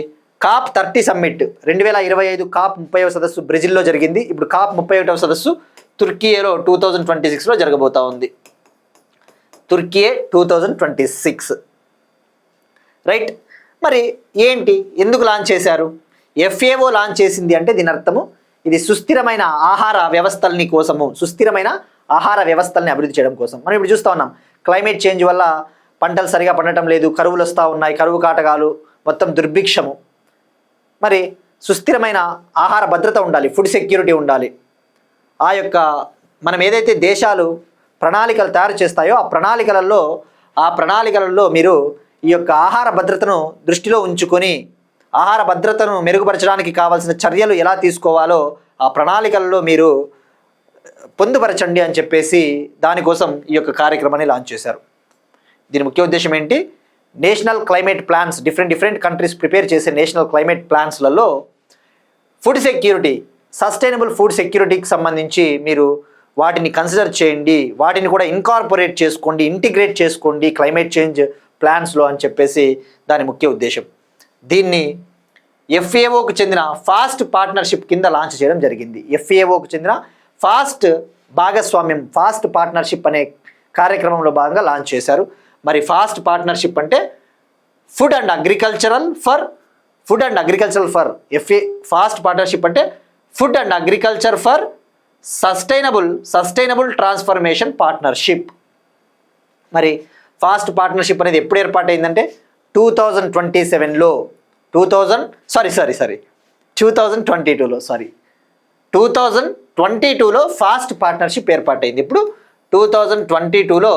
కాప్ 30 సమ్మిట్ 2025 కాప్ 30వ సదస్సు బ్రెజిల్లో జరిగింది. ఇప్పుడు కాప్ 31వ సదస్సు తుర్కియేలో 2026లో జరగబోతా ఉంది. తుర్కియే 2026, రైట్. మరి ఏంటి, ఎందుకు లాంచ్ చేశారు? FAO లాంచ్ చేసింది అంటే దీని అర్థము ఇది సుస్థిరమైన ఆహార వ్యవస్థల్ని కోసము, సుస్థిరమైన ఆహార వ్యవస్థల్ని అభివృద్ధి చేయడం కోసం. మనం ఇప్పుడు చూస్తూ ఉన్నాం క్లైమేట్ చేంజ్ వల్ల పంటలు సరిగా పండటం లేదు, కరువులు వస్తూ ఉన్నాయి, కరువు కాటకాలు, మొత్తం దుర్భిక్షము. మరి సుస్థిరమైన ఆహార భద్రత ఉండాలి, ఫుడ్ సెక్యూరిటీ ఉండాలి. ఆ యొక్క మనం ఏదైతే దేశాలు ప్రణాళికలు తయారు చేస్తాయో ఆ ప్రణాళికలలో మీరు ఈ యొక్క ఆహార భద్రతను దృష్టిలో ఉంచుకొని ఆహార భద్రతను మెరుగుపరచడానికి కావాల్సిన చర్యలు ఎలా తీసుకోవాలో ఆ ప్రణాళికలలో మీరు పొందుపరచండి అని చెప్పేసి దానికోసం ఈ యొక్క కార్యక్రమాన్ని లాంచ్ చేశారు. దీని ముఖ్య ఉద్దేశం ఏంటి? National climate plans, different countries prepare చేసే నేషనల్ క్లైమేట్ ప్లాన్స్లలో ఫుడ్ సెక్యూరిటీ, సస్టైనబుల్ ఫుడ్ సెక్యూరిటీకి సంబంధించి మీరు వాటిని కన్సిడర్ చేయండి, వాటిని కూడా ఇన్కార్పొరేట్ చేసుకోండి, ఇంటిగ్రేట్ చేసుకోండి క్లైమేట్ చేంజ్ ప్లాన్స్లో అని చెప్పేసి దాని ముఖ్య ఉద్దేశం. దీన్ని FAOకు చెందిన ఫాస్ట్ పార్ట్నర్షిప్ కింద లాంచ్ చేయడం జరిగింది. FAOకు చెందిన ఫాస్ట్ భాగస్వామ్యం, ఫాస్ట్ పార్ట్నర్షిప్ అనే కార్యక్రమంలో భాగంగా లాంచ్ చేశారు. మరి ఫాస్ట్ పార్ట్నర్షిప్ అంటే food and agricultural for FAST partnership అంటే food and agriculture for sustainable transformation partnership. మరి ఫాస్ట్ పార్ట్నర్షిప్ అనేది ఎప్పుడు ఏర్పాటైందంటే 2022లో ఫాస్ట్ పార్ట్నర్షిప్ ఏర్పాటైంది. ఇప్పుడు 2022లో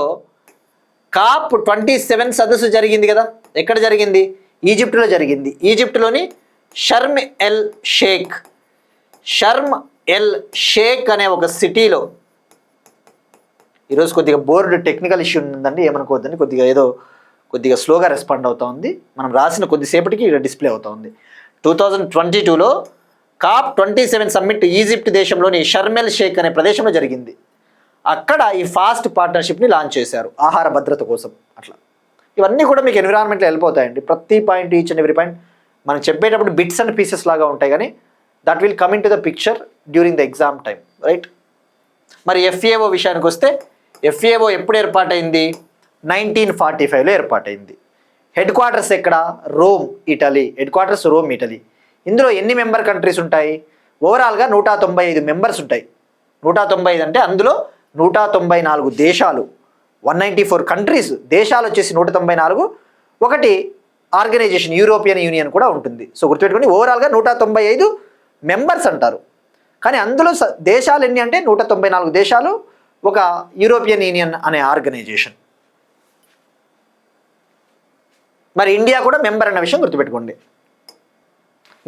కాప్ 27 సదస్సు జరిగింది కదా. ఎక్కడ జరిగింది? ఈజిప్ట్లో జరిగింది. ఈజిప్ట్లోని షర్మ్ ఎల్ షేక్ అనే ఒక సిటీలో. ఈరోజు కొద్దిగా బోర్డు టెక్నికల్ ఇష్యూ ఉందండి, ఏమనుకోవద్దని, కొద్దిగా స్లోగా రెస్పాండ్ అవుతా ఉంది. మనం రాసిన కొద్దిసేపటికి ఇక్కడ డిస్ప్లే అవుతా ఉంది. 2022లో కాప్ 27 సమ్మిట్ ఈజిప్ట్ దేశంలోని షర్మ్ ఎల్ షేక్ అనే ప్రదేశంలో జరిగింది. అక్కడ ఈ ఫాస్ట్ పార్ట్నర్షిప్ని లాంచ్ చేశారు ఆహార భద్రత కోసం. అట్లా ఇవన్నీ కూడా మీకు ఎన్విరాన్మెంట్లో వెళ్ళిపోతాయండి. ప్రతి point, each and every point మనం చెప్పేటప్పుడు బిట్స్ అండ్ పీసెస్ లాగా ఉంటాయి, కానీ that will come in to the picture during the exam time, right. మరి FAO విషయానికి వస్తే FAO ఎప్పుడు ఏర్పాటైంది? 1945లో ఏర్పాటైంది. హెడ్ క్వార్టర్స్ ఎక్కడ? Rome, Italy. ఇందులో ఎన్ని మెంబర్ కంట్రీస్ ఉంటాయి? ఓవరాల్గా 195 మెంబర్స్ ఉంటాయి. 195 అంటే అందులో 194 దేశాలు, 194 కంట్రీస్. దేశాలు వచ్చేసి 194, ఒకటి ఆర్గనైజేషన్ యూరోపియన్ యూనియన్ కూడా ఉంటుంది. సో గుర్తుపెట్టుకోండి, ఓవరాల్గా 195 మెంబర్స్ అంటారు. కానీ అందులో దేశాలు ఎన్ని అంటే 194 దేశాలు, ఒక యూరోపియన్ యూనియన్ అనే ఆర్గనైజేషన్. మరి ఇండియా కూడా మెంబర్ అన్న విషయం గుర్తుపెట్టుకోండి.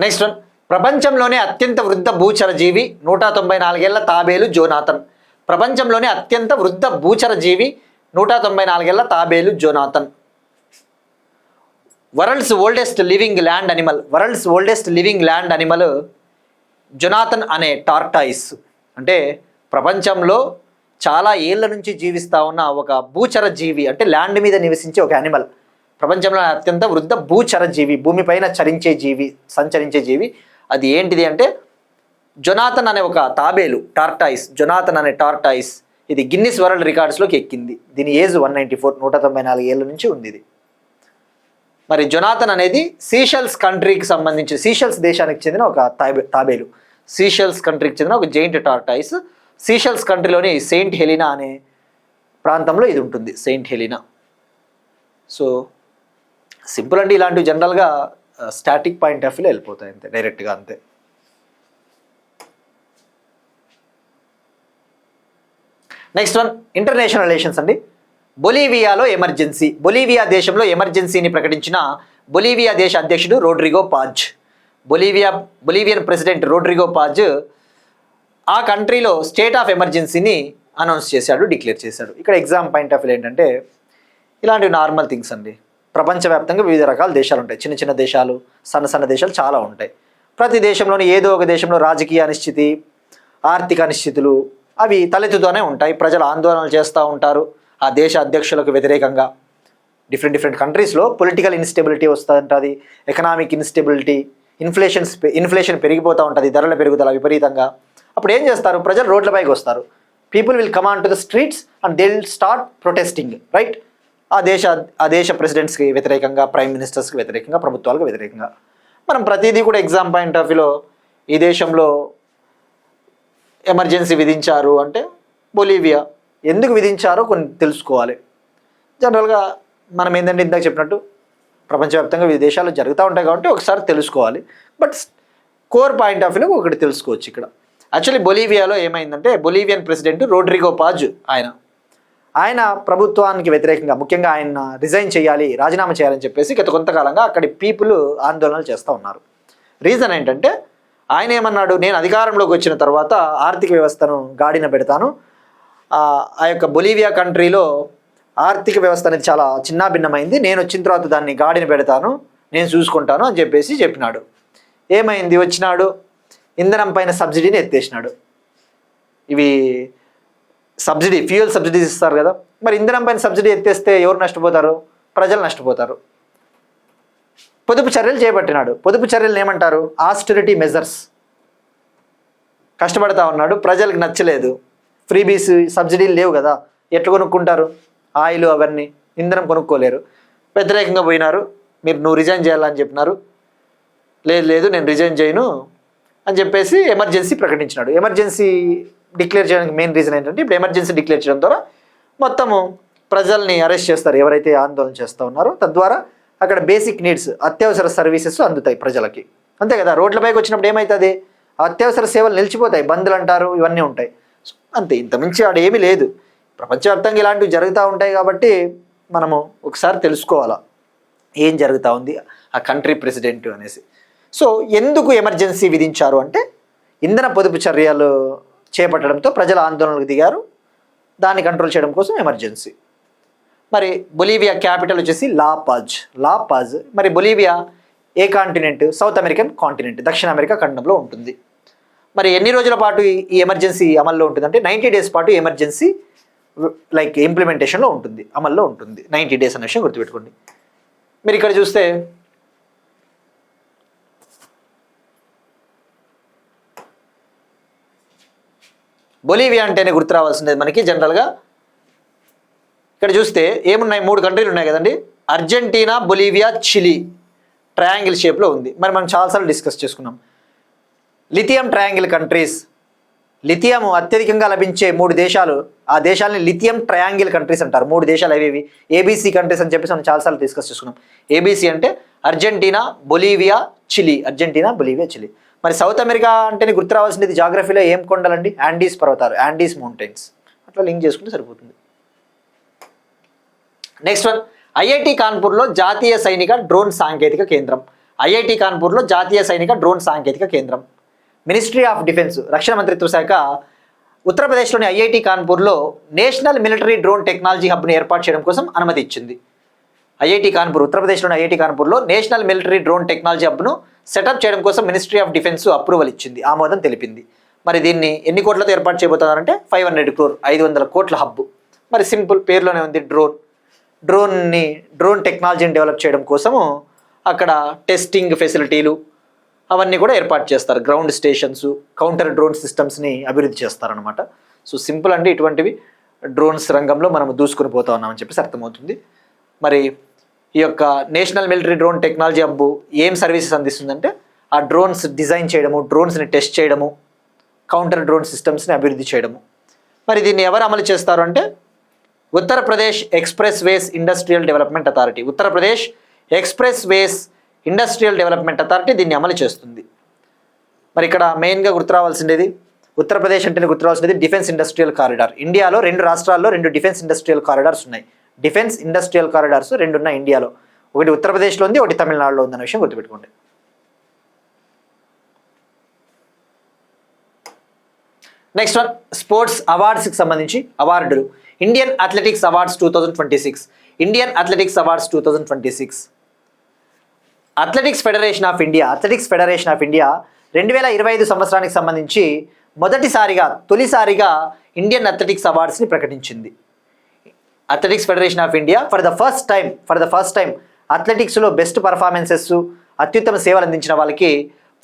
నెక్స్ట్ వన్, ప్రపంచంలోనే అత్యంత వృద్ధ భూచర జీవి 194 ఏళ్ల తాబేలు జోనాథన్. ప్రపంచంలోనే అత్యంత వృద్ధ భూచర జీవి 194 ఏళ్ల తాబేలు Jonathan. World's oldest living land animal Jonathan అనే టార్టాయిస్. అంటే ప్రపంచంలో చాలా ఏళ్ల నుంచి జీవిస్తూ ఉన్న ఒక భూచర జీవి, అంటే ల్యాండ్ మీద నివసించే ఒక యానిమల్. ప్రపంచంలో అత్యంత వృద్ధ భూచర జీవి, భూమిపైన సంచరించే జీవి అది ఏంటిది అంటే జొనాథన్ అనే ఒక తాబేలు, జొనాథన్ అనే టార్టాయిస్. ఇది గిన్నిస్ వరల్డ్ రికార్డ్స్లోకి ఎక్కింది. దీని ఏజ్ 194, 194 ఏళ్ళ నుంచి ఉంది ఇది. మరి జొనాథన్ అనేది సీషెల్స్ దేశానికి చెందిన ఒక తాబేలు. సీషెల్స్ కంట్రీకి చెందిన ఒక జైంట్ టార్టాయిస్. సీషెల్స్ కంట్రీలోని సెయింట్ హెలినా అనే ప్రాంతంలో ఇది ఉంటుంది, సెయింట్ హెలినా. సో సింపుల్ అండి, ఇలాంటివి జనరల్గా స్టాటిక్ పాయింట్ ఆఫ్ వ్యూలో వెళ్ళిపోతాయి అంతే, డైరెక్ట్గా అంతే. నెక్స్ట్ వన్, ఇంటర్నేషనల్ రిలేషన్స్ అండి. బొలీవియా దేశంలో ఎమర్జెన్సీని ప్రకటించిన బొలీవియా దేశ అధ్యక్షుడు Rodrigo pause. Bolivian president Rodrigo pause ఆ కంట్రీలో స్టేట్ ఆఫ్ ఎమర్జెన్సీని డిక్లేర్ చేశాడు. ఇక్కడ ఎగ్జామ్ పాయింట్ ఆఫ్ వ్యూ ఏంటంటే ఇలాంటివి నార్మల్ థింగ్స్ అండి. ప్రపంచవ్యాప్తంగా వివిధ రకాల దేశాలు ఉంటాయి. చిన్న చిన్న దేశాలు, సన్న దేశాలు చాలా ఉంటాయి. ప్రతి దేశంలోని ఏదో ఒక దేశంలో రాజకీయ అనిశ్చితి, ఆర్థిక అనిశ్చితులు అవి తలెత్తుతూనే ఉంటాయి. ప్రజలు ఆందోళనలు చేస్తూ ఉంటారు ఆ దేశ అధ్యక్షులకు వ్యతిరేకంగా. డిఫరెంట్ కంట్రీస్లో పొలిటికల్ ఇన్స్టెబిలిటీ వస్తూ ఉంటుంది, ఎకనామిక్ ఇన్స్టెబిలిటీ, ఇన్ఫ్లేషన్ పెరిగిపోతూ ఉంటుంది, ధరల పెరుగుదల విపరీతంగా. అప్పుడు ఏం చేస్తారు? ప్రజలు రోడ్లపైకి వస్తారు. People will come on to the streets and they will start protesting, right? ఆ దేశ ప్రెసిడెంట్స్కి వ్యతిరేకంగా, ప్రైమ్ మినిస్టర్స్కి వ్యతిరేకంగా, ప్రభుత్వాలకు వ్యతిరేకంగా. మనం ప్రతిదీ కూడా ఎగ్జామ్ పాయింట్ ఆఫ్ వ్యూలో ఈ దేశంలో ఎమర్జెన్సీ విధించారు అంటే బొలీవియా ఎందుకు విధించారో కొన్ని తెలుసుకోవాలి. జనరల్గా మనం ఏంటంటే ఇందాక చెప్పినట్టు ప్రపంచవ్యాప్తంగా వివిధ దేశాలు జరుగుతూ ఉంటాయి కాబట్టి ఒకసారి తెలుసుకోవాలి. బట్ కోర్ పాయింట్ ఆఫ్ వ్యూలో ఒకటి తెలుసుకోవచ్చు ఇక్కడ. యాక్చువల్లీ బొలీవియాలో ఏమైందంటే బొలీవియన్ ప్రెసిడెంట్ రోడ్రిగో పాజ్ ఆయన ప్రభుత్వానికి వ్యతిరేకంగా, ముఖ్యంగా ఆయన రిజైన్ చేయాలి, రాజీనామా చేయాలని చెప్పేసి గత కొంతకాలంగా అక్కడి పీపుల్ ఆందోళనలు చేస్తూ ఉన్నారు. రీజన్ ఏంటంటే ఆయన ఏమన్నాడు, నేను అధికారంలోకి వచ్చిన తర్వాత ఆర్థిక వ్యవస్థను గాడిన పెడతాను, ఆ యొక్క బొలీవియా కంట్రీలో ఆర్థిక వ్యవస్థ అనేది చాలా చిన్నాభిన్నమైంది, నేను వచ్చిన తర్వాత దాన్ని గాడిన పెడతాను, నేను చూసుకుంటాను అని చెప్పినాడు. ఏమైంది? వచ్చినాడు, ఇంధనం పైన సబ్సిడీని ఎత్తేసినాడు. ఇవి ఫ్యూయల్ సబ్సిడీస్ ఇస్తారు కదా, మరి ఇంధనం పైన సబ్సిడీ ఎత్తేస్తే ఎవరు నష్టపోతారు? ప్రజలు నష్టపోతారు. పొదుపు చర్యలు చేపట్టినాడు. పొదుపు చర్యలు ఏమంటారు? Austerity measures. కష్టపడతా ఉన్నాడు, ప్రజలకు నచ్చలేదు. ఫ్రీబీస్, సబ్సిడీలు లేవు కదా, ఎట్లా కొనుక్కుంటారు? ఆయిల్ అవన్నీ, ఇంధనం కొనుక్కోలేరు. వ్యతిరేకంగా పోయినారు. నువ్వు రిజైన్ చేయాలని చెప్పినారు. లేదు నేను రిజైన్ చేయను అని చెప్పేసి ఎమర్జెన్సీ ప్రకటించినాడు. ఎమర్జెన్సీ డిక్లేర్ చేయడానికి మెయిన్ రీజన్ ఏంటంటే ఇప్పుడు ఎమర్జెన్సీ డిక్లేర్ చేయడం ద్వారా మొత్తము ప్రజల్ని అరెస్ట్ చేస్తారు ఎవరైతే ఆందోళన చేస్తూ ఉన్నారో. తద్వారా అక్కడ బేసిక్ నీడ్స్, అత్యవసర సర్వీసెస్ అందుతాయి ప్రజలకి. అంతే కదా, రోడ్లపైకి వచ్చినప్పుడు ఏమవుతుంది? అత్యవసర సేవలు నిలిచిపోతాయి, బంద్లు అంటారు, ఇవన్నీ ఉంటాయి. అంతే, ఇంతమించి ఆడ ఏమీ లేదు. ప్రపంచవ్యాప్తంగా ఇలాంటివి జరుగుతూ ఉంటాయి కాబట్టి మనము ఒకసారి తెలుసుకోవాలా ఏం జరుగుతూ ఉంది ఆ కంట్రీ ప్రెసిడెంట్ అనేసి. సో ఎందుకు ఎమర్జెన్సీ విధించారు అంటే ఇంధన పొదుపు చర్యలు చేపట్టడంతో ప్రజల ఆందోళనకు దిగారు, దాన్ని కంట్రోల్ చేయడం కోసం ఎమర్జెన్సీ. మరి బొలీవియా క్యాపిటల్ వచ్చేసి లా పాజ్. మరి బొలీవియా ఏ కాంటినెంట్? సౌత్ అమెరికన్ కాంటినెంట్, దక్షిణ అమెరికా ఖండంలో ఉంటుంది. మరి ఎన్ని రోజుల పాటు ఈ ఎమర్జెన్సీ అమల్లో ఉంటుందంటే 90 days పాటు ఎమర్జెన్సీ ఇంప్లిమెంటేషన్లో ఉంటుంది, అమల్లో ఉంటుంది. 90 days అనే విషయం గుర్తుపెట్టుకోండి. మీరు ఇక్కడ చూస్తే బొలీవియా అంటేనే గుర్తు రావాల్సింది మనకి జనరల్గా. ఇక్కడ చూస్తే ఏమున్నాయి? 3 కంట్రీలు ఉన్నాయి కదండి, అర్జెంటీనా, బొలీవియా, చిలీ. ట్రయాంగిల్ షేప్లో ఉంది. మరి మనం చాలాసార్లు డిస్కస్ చేసుకున్నాం. లిథియం ట్రయాంగిల్ కంట్రీస్, లిథియం అత్యధికంగా లభించే 3 దేశాలు, ఆ దేశాలని లిథియం ట్రయాంగిల్ కంట్రీస్ అంటారు. 3 దేశాలు అవేవి? ఏబీసీ కంట్రీస్ అని చెప్పేసి మనం చాలాసార్లు డిస్కస్ చేసుకున్నాం. ఏబీసీ అంటే Argentina, Bolivia, Chile. Argentina, Bolivia, Chile. మరి సౌత్ అమెరికా అంటేనే గుర్తు రావాల్సింది జాగ్రఫీలో ఏం కొండలండి? యాండీస్ పర్వతాలు, యాండీస్ మౌంటైన్స్. అట్లా లింక్ చేసుకుంటే సరిపోతుంది. నెక్స్ట్ వన్, ఐఐటి కాన్పూర్లో జాతీయ సైనిక డ్రోన్ సాంకేతిక కేంద్రం. ఐఐటి కాన్పూర్లో జాతీయ సైనిక డ్రోన్ సాంకేతిక కేంద్రం. మినిస్ట్రీ ఆఫ్ డిఫెన్స్, రక్షణ మంత్రిత్వ శాఖ ఉత్తరప్రదేశ్లోని ఐఐటి కాన్పూర్లో నేషనల్ మిలిటరీ డ్రోన్ టెక్నాలజీ హబ్ని ఏర్పాటు చేయడం కోసం అనుమతి ఇచ్చింది. ఐఐటి కాన్పూర్, ఉత్తరప్రదేశ్లోని ఐఐటి కాన్పూర్లో నేషనల్ మిలిటరీ డ్రోన్ టెక్నాలజీ హబ్ను సెటప్ చేయడం కోసం మినిస్ట్రీ ఆఫ్ డిఫెన్స్ అప్రూవల్ ఇచ్చింది, ఆమోదం తెలిపింది. మరి దీన్ని ఎన్ని కోట్లతో ఏర్పాటు చేయబోతున్నారంటే 500 crore, 500 కోట్ల హబ్బు. మరి సింపుల్ పేరులోనే ఉంది, డ్రోన్ టెక్నాలజీని డెవలప్ చేయడం కోసము అక్కడ టెస్టింగ్ ఫెసిలిటీలు అవన్నీ కూడా ఏర్పాటు చేస్తారు. గ్రౌండ్ స్టేషన్స్, కౌంటర్ డ్రోన్ సిస్టమ్స్ని అభివృద్ధి చేస్తారనమాట. సో సింపుల్ అండి, ఇటువంటివి డ్రోన్స్ రంగంలో మనం దూసుకుని పోతా ఉన్నామని చెప్పేసి అర్థమవుతుంది. మరి ఈ యొక్క national military drone technology hub ఏం సర్వీసెస్ అందిస్తుందంటే ఆ డ్రోన్స్ డిజైన్ చేయడము, డ్రోన్స్ని టెస్ట్ చేయడము, కౌంటర్ డ్రోన్ సిస్టమ్స్ని అభివృద్ధి చేయడము. మరి దీన్ని ఎవరు అమలు చేస్తారు అంటే ఉత్తరప్రదేశ్ ఎక్స్ప్రెస్ వేస్ industrial development authority. Uttar Pradesh express వేస్ ఇండస్ట్రియల్ డెవలప్మెంట్ అథారిటీ దీన్ని అమలు చేస్తుంది. మరి ఇక్కడ మెయిన్గా గుర్తురావాల్సింది ఉత్తరప్రదేశ్ అంటేనే గుర్తురావాల్సింది డిఫెన్స్ ఇండస్ట్రియల్ కారిడార్. ఇండియాలో 2 రాష్ట్రాల్లో 2 డిఫెన్స్ ఇండస్ట్రియల్ కారిడార్స్ ఉన్నాయి. డిఫెన్స్ ఇండస్ట్రియల్ కారిడార్స్ 2 ఉన్నాయి ఇండియాలో. ఒకటి ఉత్తరప్రదేశ్లో ఉంది, ఒకటి తమిళనాడులో ఉందన్న విషయం గుర్తుపెట్టుకోండి. నెక్స్ట్ వన్, స్పోర్ట్స్ అవార్డ్స్కి సంబంధించి అవార్డులు. Indian athletics awards 2026. Indian athletics awards 2026. Athletics federation of India 2025 సంవత్సరానికి సంబంధించి తొలిసారిగా ఇండియన్ అథ్లెటిక్స్ అవార్డ్స్ని ప్రకటించింది. Athletics federation of India for the first time అథ్లెటిక్స్లో బెస్ట్ పర్ఫార్మెన్సెస్, అత్యుత్తమ సేవలు అందించిన వాళ్ళకి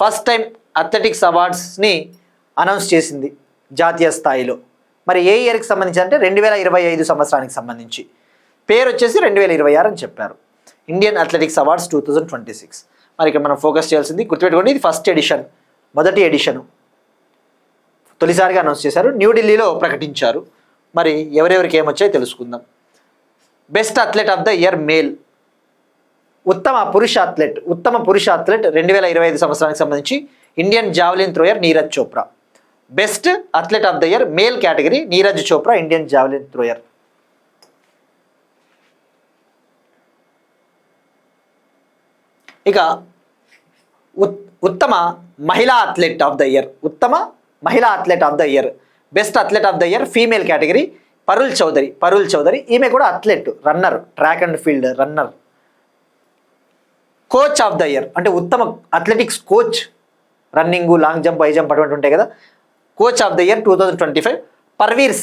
ఫస్ట్ టైం అథ్లెటిక్స్ అవార్డ్స్ని అనౌన్స్ చేసింది జాతీయ స్థాయిలో. మరి ఏ ఇయర్కి సంబంధించి అంటే 2025 సంవత్సరానికి సంబంధించి. పేరు వచ్చేసి 2026 అని చెప్పారు. Indian athletics awards 2026. మరి ఇక్కడ మనం ఫోకస్ చేయాల్సింది గుర్తుపెట్టుకోండి, ఇది ఫస్ట్ ఎడిషన్, మొదటి ఎడిషను. తొలిసారిగా అనౌన్స్ చేశారు, న్యూఢిల్లీలో ప్రకటించారు. మరి ఎవరెవరికి ఏమొచ్చాయో తెలుసుకుందాం. Best athlete of the year male, ఉత్తమ పురుష అథ్లెట్ 2025 సంవత్సరానికి సంబంధించి Indian javelin thrower Neeraj Chopra. Best athlete of the year male category Neeraj Chopra, Indian javelin thrower. ఇక ఉత్తమ మహిళా athlete of the year best athlete of the year female category Parul Chaudhary. ఈమె కూడా athlete, runner, track and field runner. Coach of the year అంటే ఉత్తమ athletics coach, running, long jump, high jump అటువంటి ఉంటాయి కదా. Coach of the year 2025 Parveer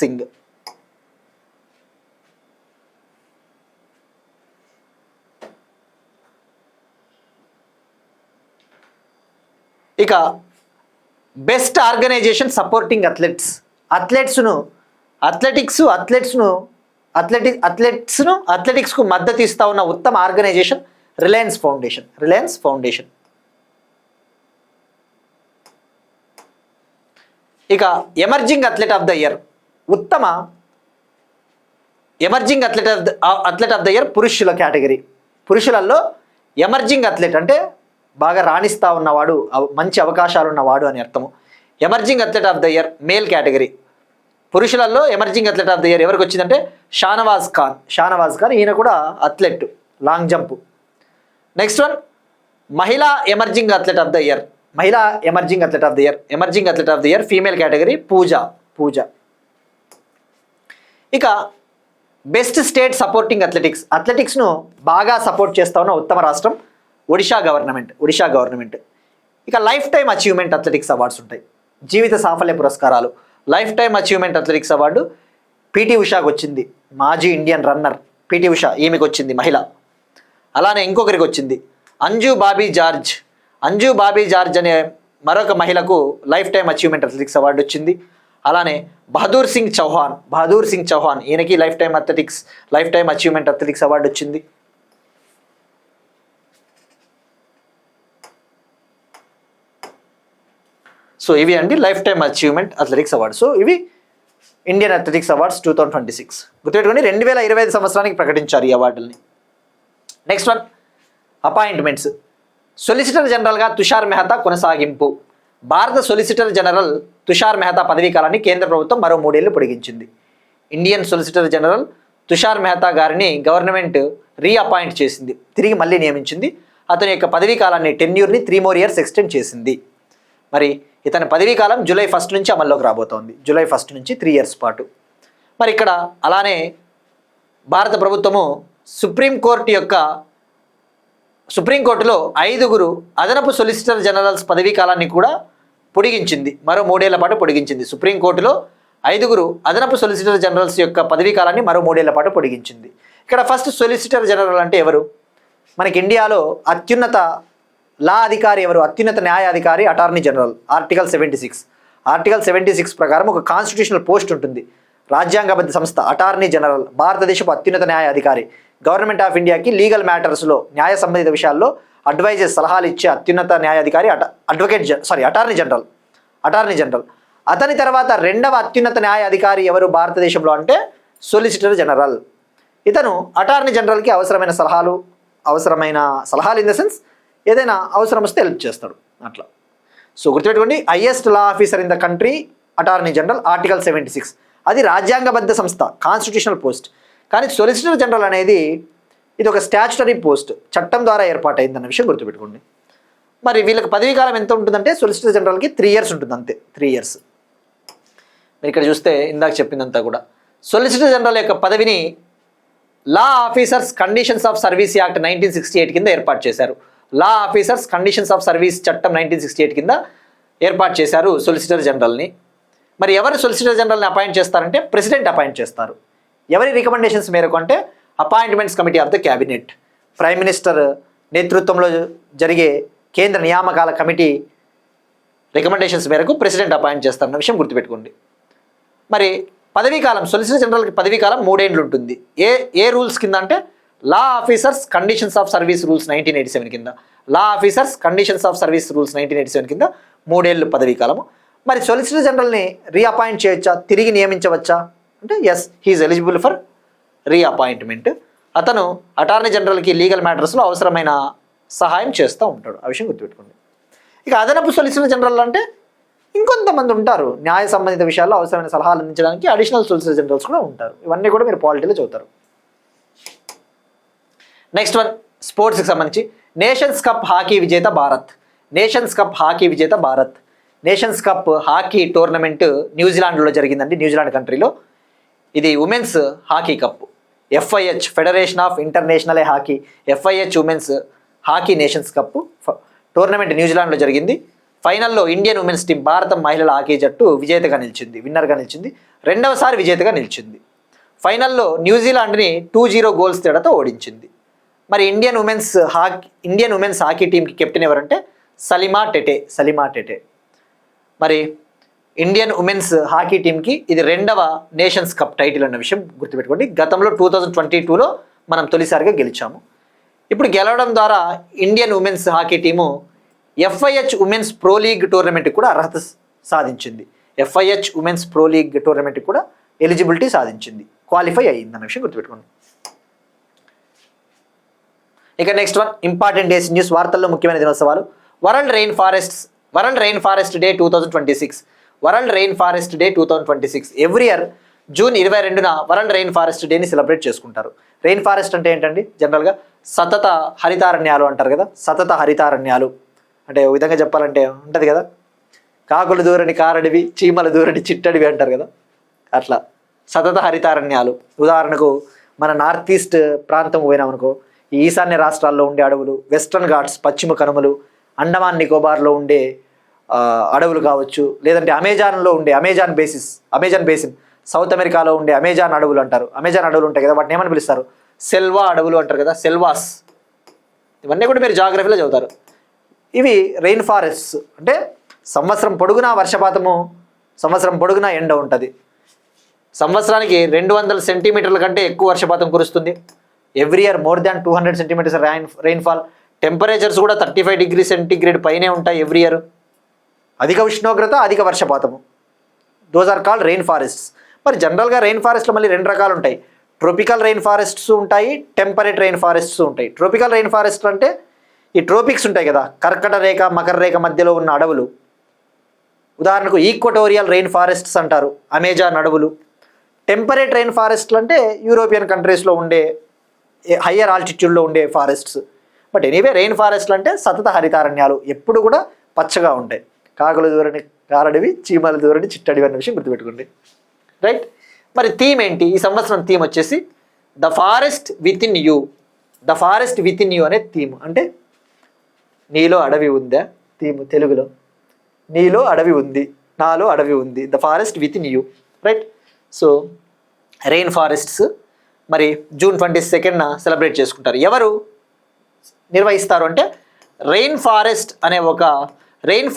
Singh. ఇక బెస్ట్ ఆర్గనైజేషన్ సపోర్టింగ్ అథ్లెటిక్స్కు మద్దతు ఇస్తా ఉన్న ఉత్తమ ఆర్గనైజేషన్ రిలయన్స్ ఫౌండేషన్. ఇక emerging athlete of the year ఉత్తమ emerging athlete of the year పురుషుల కేటగిరీ. పురుషులలో ఎమర్జింగ్ అథ్లెట్ అంటే బాగా రాణిస్తూ ఉన్నవాడు, మంచి అవకాశాలు ఉన్నవాడు అని అర్థము. Emerging athlete of the year male category. పురుషులలో emerging athlete of the year ఎవరికి వచ్చిందంటే షానవాజ్ ఖాన్. ఈయన కూడా athlete, long jump. Next one మహిళా emerging athlete of the year female category Pooja. ఇక బెస్ట్ స్టేట్ సపోర్టింగ్ అథ్లెటిక్స్ను బాగా సపోర్ట్ చేస్తా ఉన్న ఉత్తమ రాష్ట్రం ఒడిషా గవర్నమెంట్. ఇక lifetime achievement athletics awards ఉంటాయి, జీవిత సాఫల్య పురస్కారాలు. Lifetime achievement athletics award PT ఉషాకు వచ్చింది, మాజీ ఇండియన్ రన్నర్ పిటి ఉషా, ఈమెకు వచ్చింది మహిళ. అలానే ఇంకొకరికి వచ్చింది అంజు బాబీ జార్జ్ అనే మరొక మహిళకు lifetime achievement athletics award వచ్చింది. అలానే బహదూర్ సింగ్ చౌహాన్ ఈయనకి lifetime achievement athletics award వచ్చింది. సో ఇవి అండి lifetime achievement athletics awards. So ఇవి ఇండియన్ అథ్లెటిక్స్ అవార్డ్స్ 2026. గుర్తుపెట్టుకొని 2025 సంవత్సరానికి ప్రకటించారు ఈ అవార్డుల్ని. Next one appointments. సొలిసిటర్ జనరల్గా తుషార్ మెహతా కొనసాగింపు. భారత సొలిసిటర్ జనరల్ తుషార్ మెహతా పదవీ కాలాన్ని కేంద్ర ప్రభుత్వం మరో 3 ఏళ్లు పొడిగించింది. Indian solicitor general Tushar Mehta గారిని గవర్నమెంట్ రీఅపాయింట్ చేసింది, తిరిగి మళ్ళీ నియమించింది. అతని యొక్క పదవీ కాలాన్ని టెన్యూర్ని 3 more years ఎక్స్టెండ్ చేసింది. మరి ఇతని పదవీ కాలం జూలై 1 నుంచి అమల్లోకి రాబోతోంది, జూలై 1 నుంచి 3 years పాటు. మరి ఇక్కడ అలానే భారత ప్రభుత్వము సుప్రీంకోర్టులో 5 అదనపు సొలిసిటర్ జనరల్స్ పదవీ కాలాన్ని కూడా పొడిగించింది, మరో 3 ఏళ్ల పాటు పొడిగించింది. సుప్రీంకోర్టులో 5 అదనపు సొలిసిటర్ జనరల్స్ యొక్క పదవీ కాలాన్ని మరో 3 ఏళ్ల పాటు పొడిగించింది. ఇక్కడ ఫస్ట్ సొలిసిటర్ జనరల్ అంటే ఎవరు? మనకి ఇండియాలో అత్యున్నత లా అధికారి ఎవరు? అత్యున్నత న్యాయాధికారి అటార్నీ జనరల్. ఆర్టికల్ 76 ప్రకారం ఒక కాన్స్టిట్యూషనల్ పోస్ట్ ఉంటుంది, రాజ్యాంగబద్ధ సంస్థ అటార్నీ జనరల్. భారతదేశపు అత్యున్నత న్యాయాధికారి. గవర్నమెంట్ ఆఫ్ ఇండియాకి లీగల్ మ్యాటర్స్లో, న్యాయ సంబంధిత విషయాల్లో సలహాలు ఇచ్చే అత్యున్నత న్యాయాధికారి అటార్నీ జనరల్. అతని తర్వాత 2వ అత్యున్నత న్యాయాధికారి ఎవరు భారతదేశంలో అంటే సొలిసిటర్ జనరల్. ఇతను అటార్నీ జనరల్కి అవసరమైన సలహాలు ఇన్ ద సెన్స్ ఏదైనా అవసరం వస్తే హెల్ప్ చేస్తాడు అట్లా. సో గుర్తుపెట్టుకోండి, highest law officer in the country attorney general. Article 76 అది రాజ్యాంగబద్ధ సంస్థ, కాన్స్టిట్యూషనల్ పోస్ట్. కానీ సొలిసిటర్ జనరల్ అనేది ఇది ఒక స్టాచ్యుటరీ పోస్ట్, చట్టం ద్వారా ఏర్పాటైందన్న విషయం గుర్తుపెట్టుకోండి. మరి వీళ్ళకి పదవీ కాలం ఎంత ఉంటుందంటే సొలిసిటర్ జనరల్కి 3 years ఉంటుంది, అంతే 3 years. మీరు ఇక్కడ చూస్తే ఇందాక చెప్పిందంతా కూడా సొలిసిటర్ జనరల్ యొక్క పదవిని లా officers conditions of service act 1968 కింద ఏర్పాటు చేశారు. లా ఆఫీసర్స్ కండిషన్స్ ఆఫ్ సర్వీస్ చట్టం 1968 కింద ఏర్పాటు చేశారు సొలిసిటర్ జనరల్ని. మరి ఎవరు సొలిసిటర్ జనరల్ని అపాయింట్ చేస్తారంటే ప్రెసిడెంట్ అపాయింట్ చేస్తారు. ఎవరి రికమెండేషన్స్ మేరకు అంటే appointments committee of the cabinet, prime minister నేతృత్వంలో జరిగే కేంద్ర నియామకాల కమిటీ రికమెండేషన్స్ మేరకు ప్రెసిడెంట్ అపాయింట్ చేస్తారన్న విషయం గుర్తుపెట్టుకోండి. మరి పదవీకాలం, సొలిసిటర్ జనరల్కి పదవీకాలం 3 ఏళ్ళు ఉంటుంది. ఏ రూల్స్ కింద అంటే లా officers conditions of service rules 1987 కింద, లా officers conditions of service rules 1987 కింద 3 ఏళ్ళు పదవీకాలము. మరి సొలిసిటర్ జనరల్ని రీఅపాయింట్ చేయొచ్చా, తిరిగి నియమించవచ్చా అంటే yes, he is eligible for reappointment. అతను అటార్నీ జనరల్కి లీగల్ మ్యాటర్స్లో అవసరమైన సహాయం చేస్తూ ఉంటాడు. ఆ విషయం గుర్తుపెట్టుకోండి. ఇక అదనపు సొలిసిటర్ జనరల్ అంటే ఇంకొంతమంది ఉంటారు, న్యాయ సంబంధిత విషయాల్లో అవసరమైన సలహాలు అందించడానికి అడిషనల్ సొలిసిటర్ జనరల్స్ కూడా ఉంటారు. ఇవన్నీ కూడా మీరు పాలిటీలో చదువుతారు. నెక్స్ట్ వన్, స్పోర్ట్స్కి సంబంధించి నేషన్స్ కప్ హాకీ విజేత భారత్. నేషన్స్ కప్ హాకీ విజేత Bharat. Nations cup hockey tournament న్యూజిలాండ్లో జరిగిందండి, న్యూజిలాండ్ కంట్రీలో. ఇది women's hockey cup. FIH, federation of international hockey, FIH women's hockey nations cup tournament న్యూజిలాండ్లో జరిగింది. ఫైనల్లో ఇండియన్ ఉమెన్స్ టీం, భారత మహిళల హాకీ జట్టు విజేతగా నిలిచింది, విన్నర్గా నిలిచింది, రెండవసారి విజేతగా నిలిచింది. ఫైనల్లో న్యూజిలాండ్ని 2-0 గోల్స్ తేడాతో ఓడించింది. మరి ఇండియన్ ఉమెన్స్ హాకీ టీంకి కెప్టెన్ ఎవరంటే సలీమా టెటే. మరి ఇండియన్ ఉమెన్స్ హాకీ టీంకి ఇది 2వ నేషన్స్ కప్ టైటిల్ అన్న విషయం గుర్తుపెట్టుకోండి. గతంలో 2022లో మనం తొలిసారిగా గెలిచాము. ఇప్పుడు గెలవడం ద్వారా Indian women's hockey team FIH women's pro league టోర్నమెంట్కి కూడా అర్హత సాధించింది. ఎఫ్ఐహెచ్ ఉమెన్స్ ప్రో లీగ్ టోర్నమెంట్కి కూడా ఎలిజిబిలిటీ సాధించింది, క్వాలిఫై అయ్యింది అన్న విషయం గుర్తుపెట్టుకోండి. ఇక next one, important days news, వార్తల్లో ముఖ్యమైన దినోత్సవాలు. World rain forest day 2026. World rain forest day 2026 every year June 22న వరల్డ్ రెయిన్ ఫారెస్ట్ డేని సెలబ్రేట్ చేసుకుంటారు. రెయిన్ ఫారెస్ట్ అంటే ఏంటండి, జనరల్గా సతత హరితారణ్యాలు అంటారు కదా. సతత హరితారణ్యాలు అంటే ఒక విధంగా చెప్పాలంటే ఉంటుంది కదా, కాకులు దూరని కారడివి, చీమల దూరని చిట్టడివి అంటారు కదా, అట్లా సతత హరితారణ్యాలు. ఉదాహరణకు మన నార్త్ ఈస్ట్ ప్రాంతం పోయినామనుకో, ఈ ఈశాన్య రాష్ట్రాల్లో ఉండే అడవులు, వెస్ట్రన్ ఘాట్స్ పశ్చిమ కనుమలు, అండమాన్ నికోబార్లో ఉండే అడవులు కావచ్చు, లేదంటే అమెజాన్లో ఉండే అమెజాన్ బేసిన్, సౌత్ అమెరికాలో ఉండే అమెజాన్ అడవులు అంటారు. అమెజాన్ అడవులు ఉంటాయి కదా, వాటిని ఏమని పిలుస్తారు, సెల్వా అడవులు అంటారు కదా, సెల్వాస్. ఇవన్నీ కూడా మీరు జాగ్రఫీలో చదువుతారు. ఇవి రెయిన్ ఫారెస్ట్స్ అంటే సంవత్సరం పొడుగునా వర్షపాతము, సంవత్సరం పొడుగునా ఎండ ఉంటుంది. సంవత్సరానికి 200 సెంటీమీటర్ల కంటే ఎక్కువ వర్షపాతం కురుస్తుంది. Every year more than 200 centimetres rainfall. Temperatures కూడా 35 డిగ్రీ సెంటీగ్రేడ్ పైనే ఉంటాయి ఎవ్రీ ఇయర్. అధిక ఉష్ణోగ్రత, అధిక వర్షపాతము, those are called rain forests. మరి జనరల్గా రెయిన్ ఫారెస్ట్లో మళ్ళీ 2 రకాలు ఉంటాయి. ట్రోపికల్ రెయిన్ ఫారెస్ట్స్ ఉంటాయి, టెంపరేట్ రెయిన్ ఫారెస్ట్స్ ఉంటాయి. ట్రోపికల్ రెయిన్ ఫారెస్ట్ అంటే ఈ ట్రోపిక్స్ ఉంటాయి కదా, కర్కట రేఖ మకర రేఖ మధ్యలో ఉన్న అడవులు. ఉదాహరణకు ఈక్వటోరియల్ రెయిన్ ఫారెస్ట్స్ అంటారు, అమెజాన్ అడవులు. టెంపరేట్ రెయిన్ ఫారెస్ట్లు అంటే యూరోపియన్ కంట్రీస్లో ఉండే హయ్యర్ ఆల్టిట్యూడ్లో ఉండే ఫారెస్ట్స్. బట్ ఎనీవే రెయిన్ ఫారెస్ట్లు అంటే సతత హరితారణ్యాలు, ఎప్పుడు కూడా పచ్చగా ఉంటాయి. కాకులు దూరని కారడివి, చీమల దూరని చిట్టడివి అన్న విషయం గుర్తుపెట్టుకోండి. రైట్. మరి థీమ్ ఏంటి ఈ సంవత్సరం? థీమ్ వచ్చేసి the forest within you. The forest within you అనే థీమ్. అంటే నీలో అడవి ఉందా, థీమ్ తెలుగులో నీలో అడవి ఉంది, నాలో అడవి ఉంది, the forest within you. Right. So rain forests మరి జూన్ 22న సెలబ్రేట్ చేసుకుంటారు. ఎవరు నిర్వహిస్తారు అంటే రెయిన్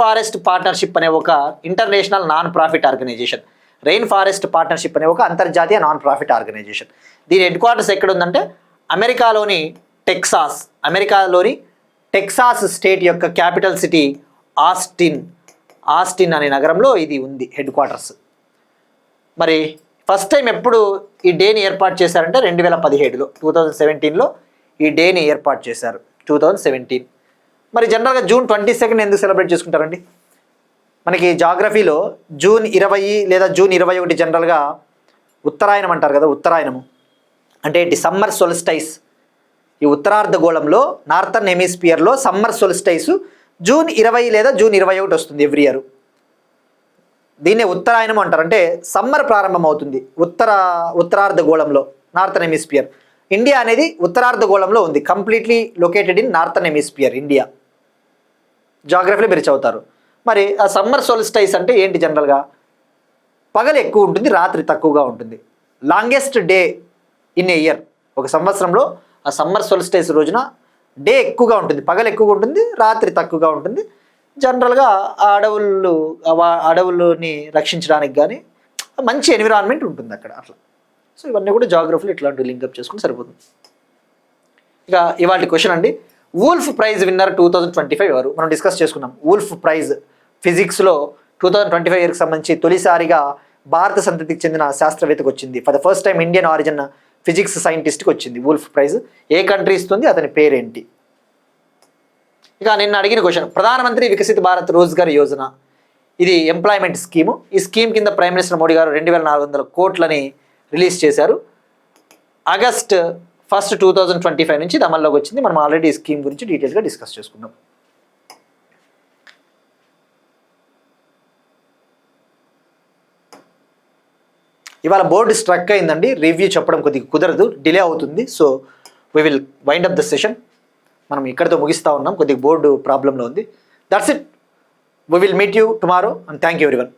ఫారెస్ట్ పార్ట్నర్షిప్ అనే ఒక international non profit organisation. Rain forest partnership అనే ఒక అంతర్జాతీయ నాన్ ప్రాఫిట్ ఆర్గనైజేషన్. దీని హెడ్ క్వార్టర్స్ ఎక్కడ ఉందంటే అమెరికాలోని టెక్సాస్ స్టేట్ యొక్క క్యాపిటల్ సిటీ ఆస్టిన్ అనే నగరంలో ఇది ఉంది హెడ్ క్వార్టర్స్. మరి ఫస్ట్ టైం ఎప్పుడు ఈ డేని ఏర్పాటు చేశారంటే 2017లో 2017లో ఈ డేని ఏర్పాటు చేశారు, 2017. మరి జనరల్గా జూన్ 22 ఎందుకు సెలబ్రేట్ చేసుకుంటారండి? మనకి జాగ్రఫీలో జూన్ 20 లేదా జూన్ 21 జనరల్గా ఉత్తరాయణం అంటారు కదా. ఉత్తరాయణము అంటే సమ్మర్ సొలిస్టైస్. ఈ ఉత్తరార్ధగోళంలో నార్థన్ హెమిస్ఫియర్లో సమ్మర్ సొలిస్టైస్ జూన్ 20 లేదా జూన్ 21 వస్తుంది ఎవ్రీ ఇయర్. దీన్నే ఉత్తరాయణం అంటారు. అంటే సమ్మర్ ప్రారంభం అవుతుంది ఉత్తరార్ధగోళంలో, నార్థన్ హెమిస్పియర్. ఇండియా అనేది ఉత్తరార్ధగోళంలో ఉంది, completely located in northern hemisphere India. జాగ్రఫీలో మీరు చదువుతారు. మరి ఆ సమ్మర్ సోల్స్టైస్ అంటే ఏంటి? జనరల్గా పగలు ఎక్కువ ఉంటుంది, రాత్రి తక్కువగా ఉంటుంది. Longest day in a year, ఒక సంవత్సరంలో ఆ సమ్మర్ సోల్స్టైస్ రోజున డే ఎక్కువగా ఉంటుంది, పగలు ఎక్కువగా ఉంటుంది, రాత్రి తక్కువగా ఉంటుంది. జనరల్గా ఆ అడవులని రక్షించడానికి కానీ మంచి ఎన్విరాన్మెంట్ ఉంటుంది అక్కడ అట్లా. సో ఇవన్నీ కూడా జాగ్రఫీలో ఇట్లాంటివి లింకప్ చేసుకుని సరిపోతుంది. ఇక ఇవాళ క్వశ్చన్ అండి, వూల్ఫ్ ప్రైజ్ విన్నర్ 2025 ఎవరు? మనం డిస్కస్ చేసుకున్నాం. వూల్ఫ్ ప్రైజ్ ఫిజిక్స్లో 2025 ఇయర్కి సంబంధించి తొలిసారిగా భారత సంతతికి చెందిన శాస్త్రవేత్తకు వచ్చింది. For the first time Indian origin physics సైంటిస్ట్కి వచ్చింది వూల్ఫ్ ప్రైజ్. ఏ కంట్రీ ఇస్తుంది, అతని పేరేంటి? ఇక నిన్న అడిగిన క్వశ్చన్, ప్రధానమంత్రి వికసిత్ భారత్ రోజ్గార్ యోజన, ఇది ఎంప్లాయ్మెంట్ స్కీము. ఈ స్కీమ్ కింద ప్రైమ్ మినిస్టర్ మోడీ గారు 2400 కోట్లని రిలీజ్ చేశారు. ఆగస్ట్ 1, 2025 నుంచి ఇది అమల్లోకి వచ్చింది. మనం ఆల్రెడీ ఈ స్కీమ్ గురించి డీటెయిల్గా డిస్కస్ చేసుకున్నాం. ఇవాళ బోర్డు స్ట్రక్ అయిందండి, రివ్యూ చెప్పడం కొద్దిగా కుదరదు, డిలే అవుతుంది. So we will wind up the session. మనం ఇక్కడితో ముగిస్తూ ఉన్నాం, కొద్దిగా బోర్డు ప్రాబ్లంలో ఉంది. That's it. We will meet you tomorrow and thank you everyone.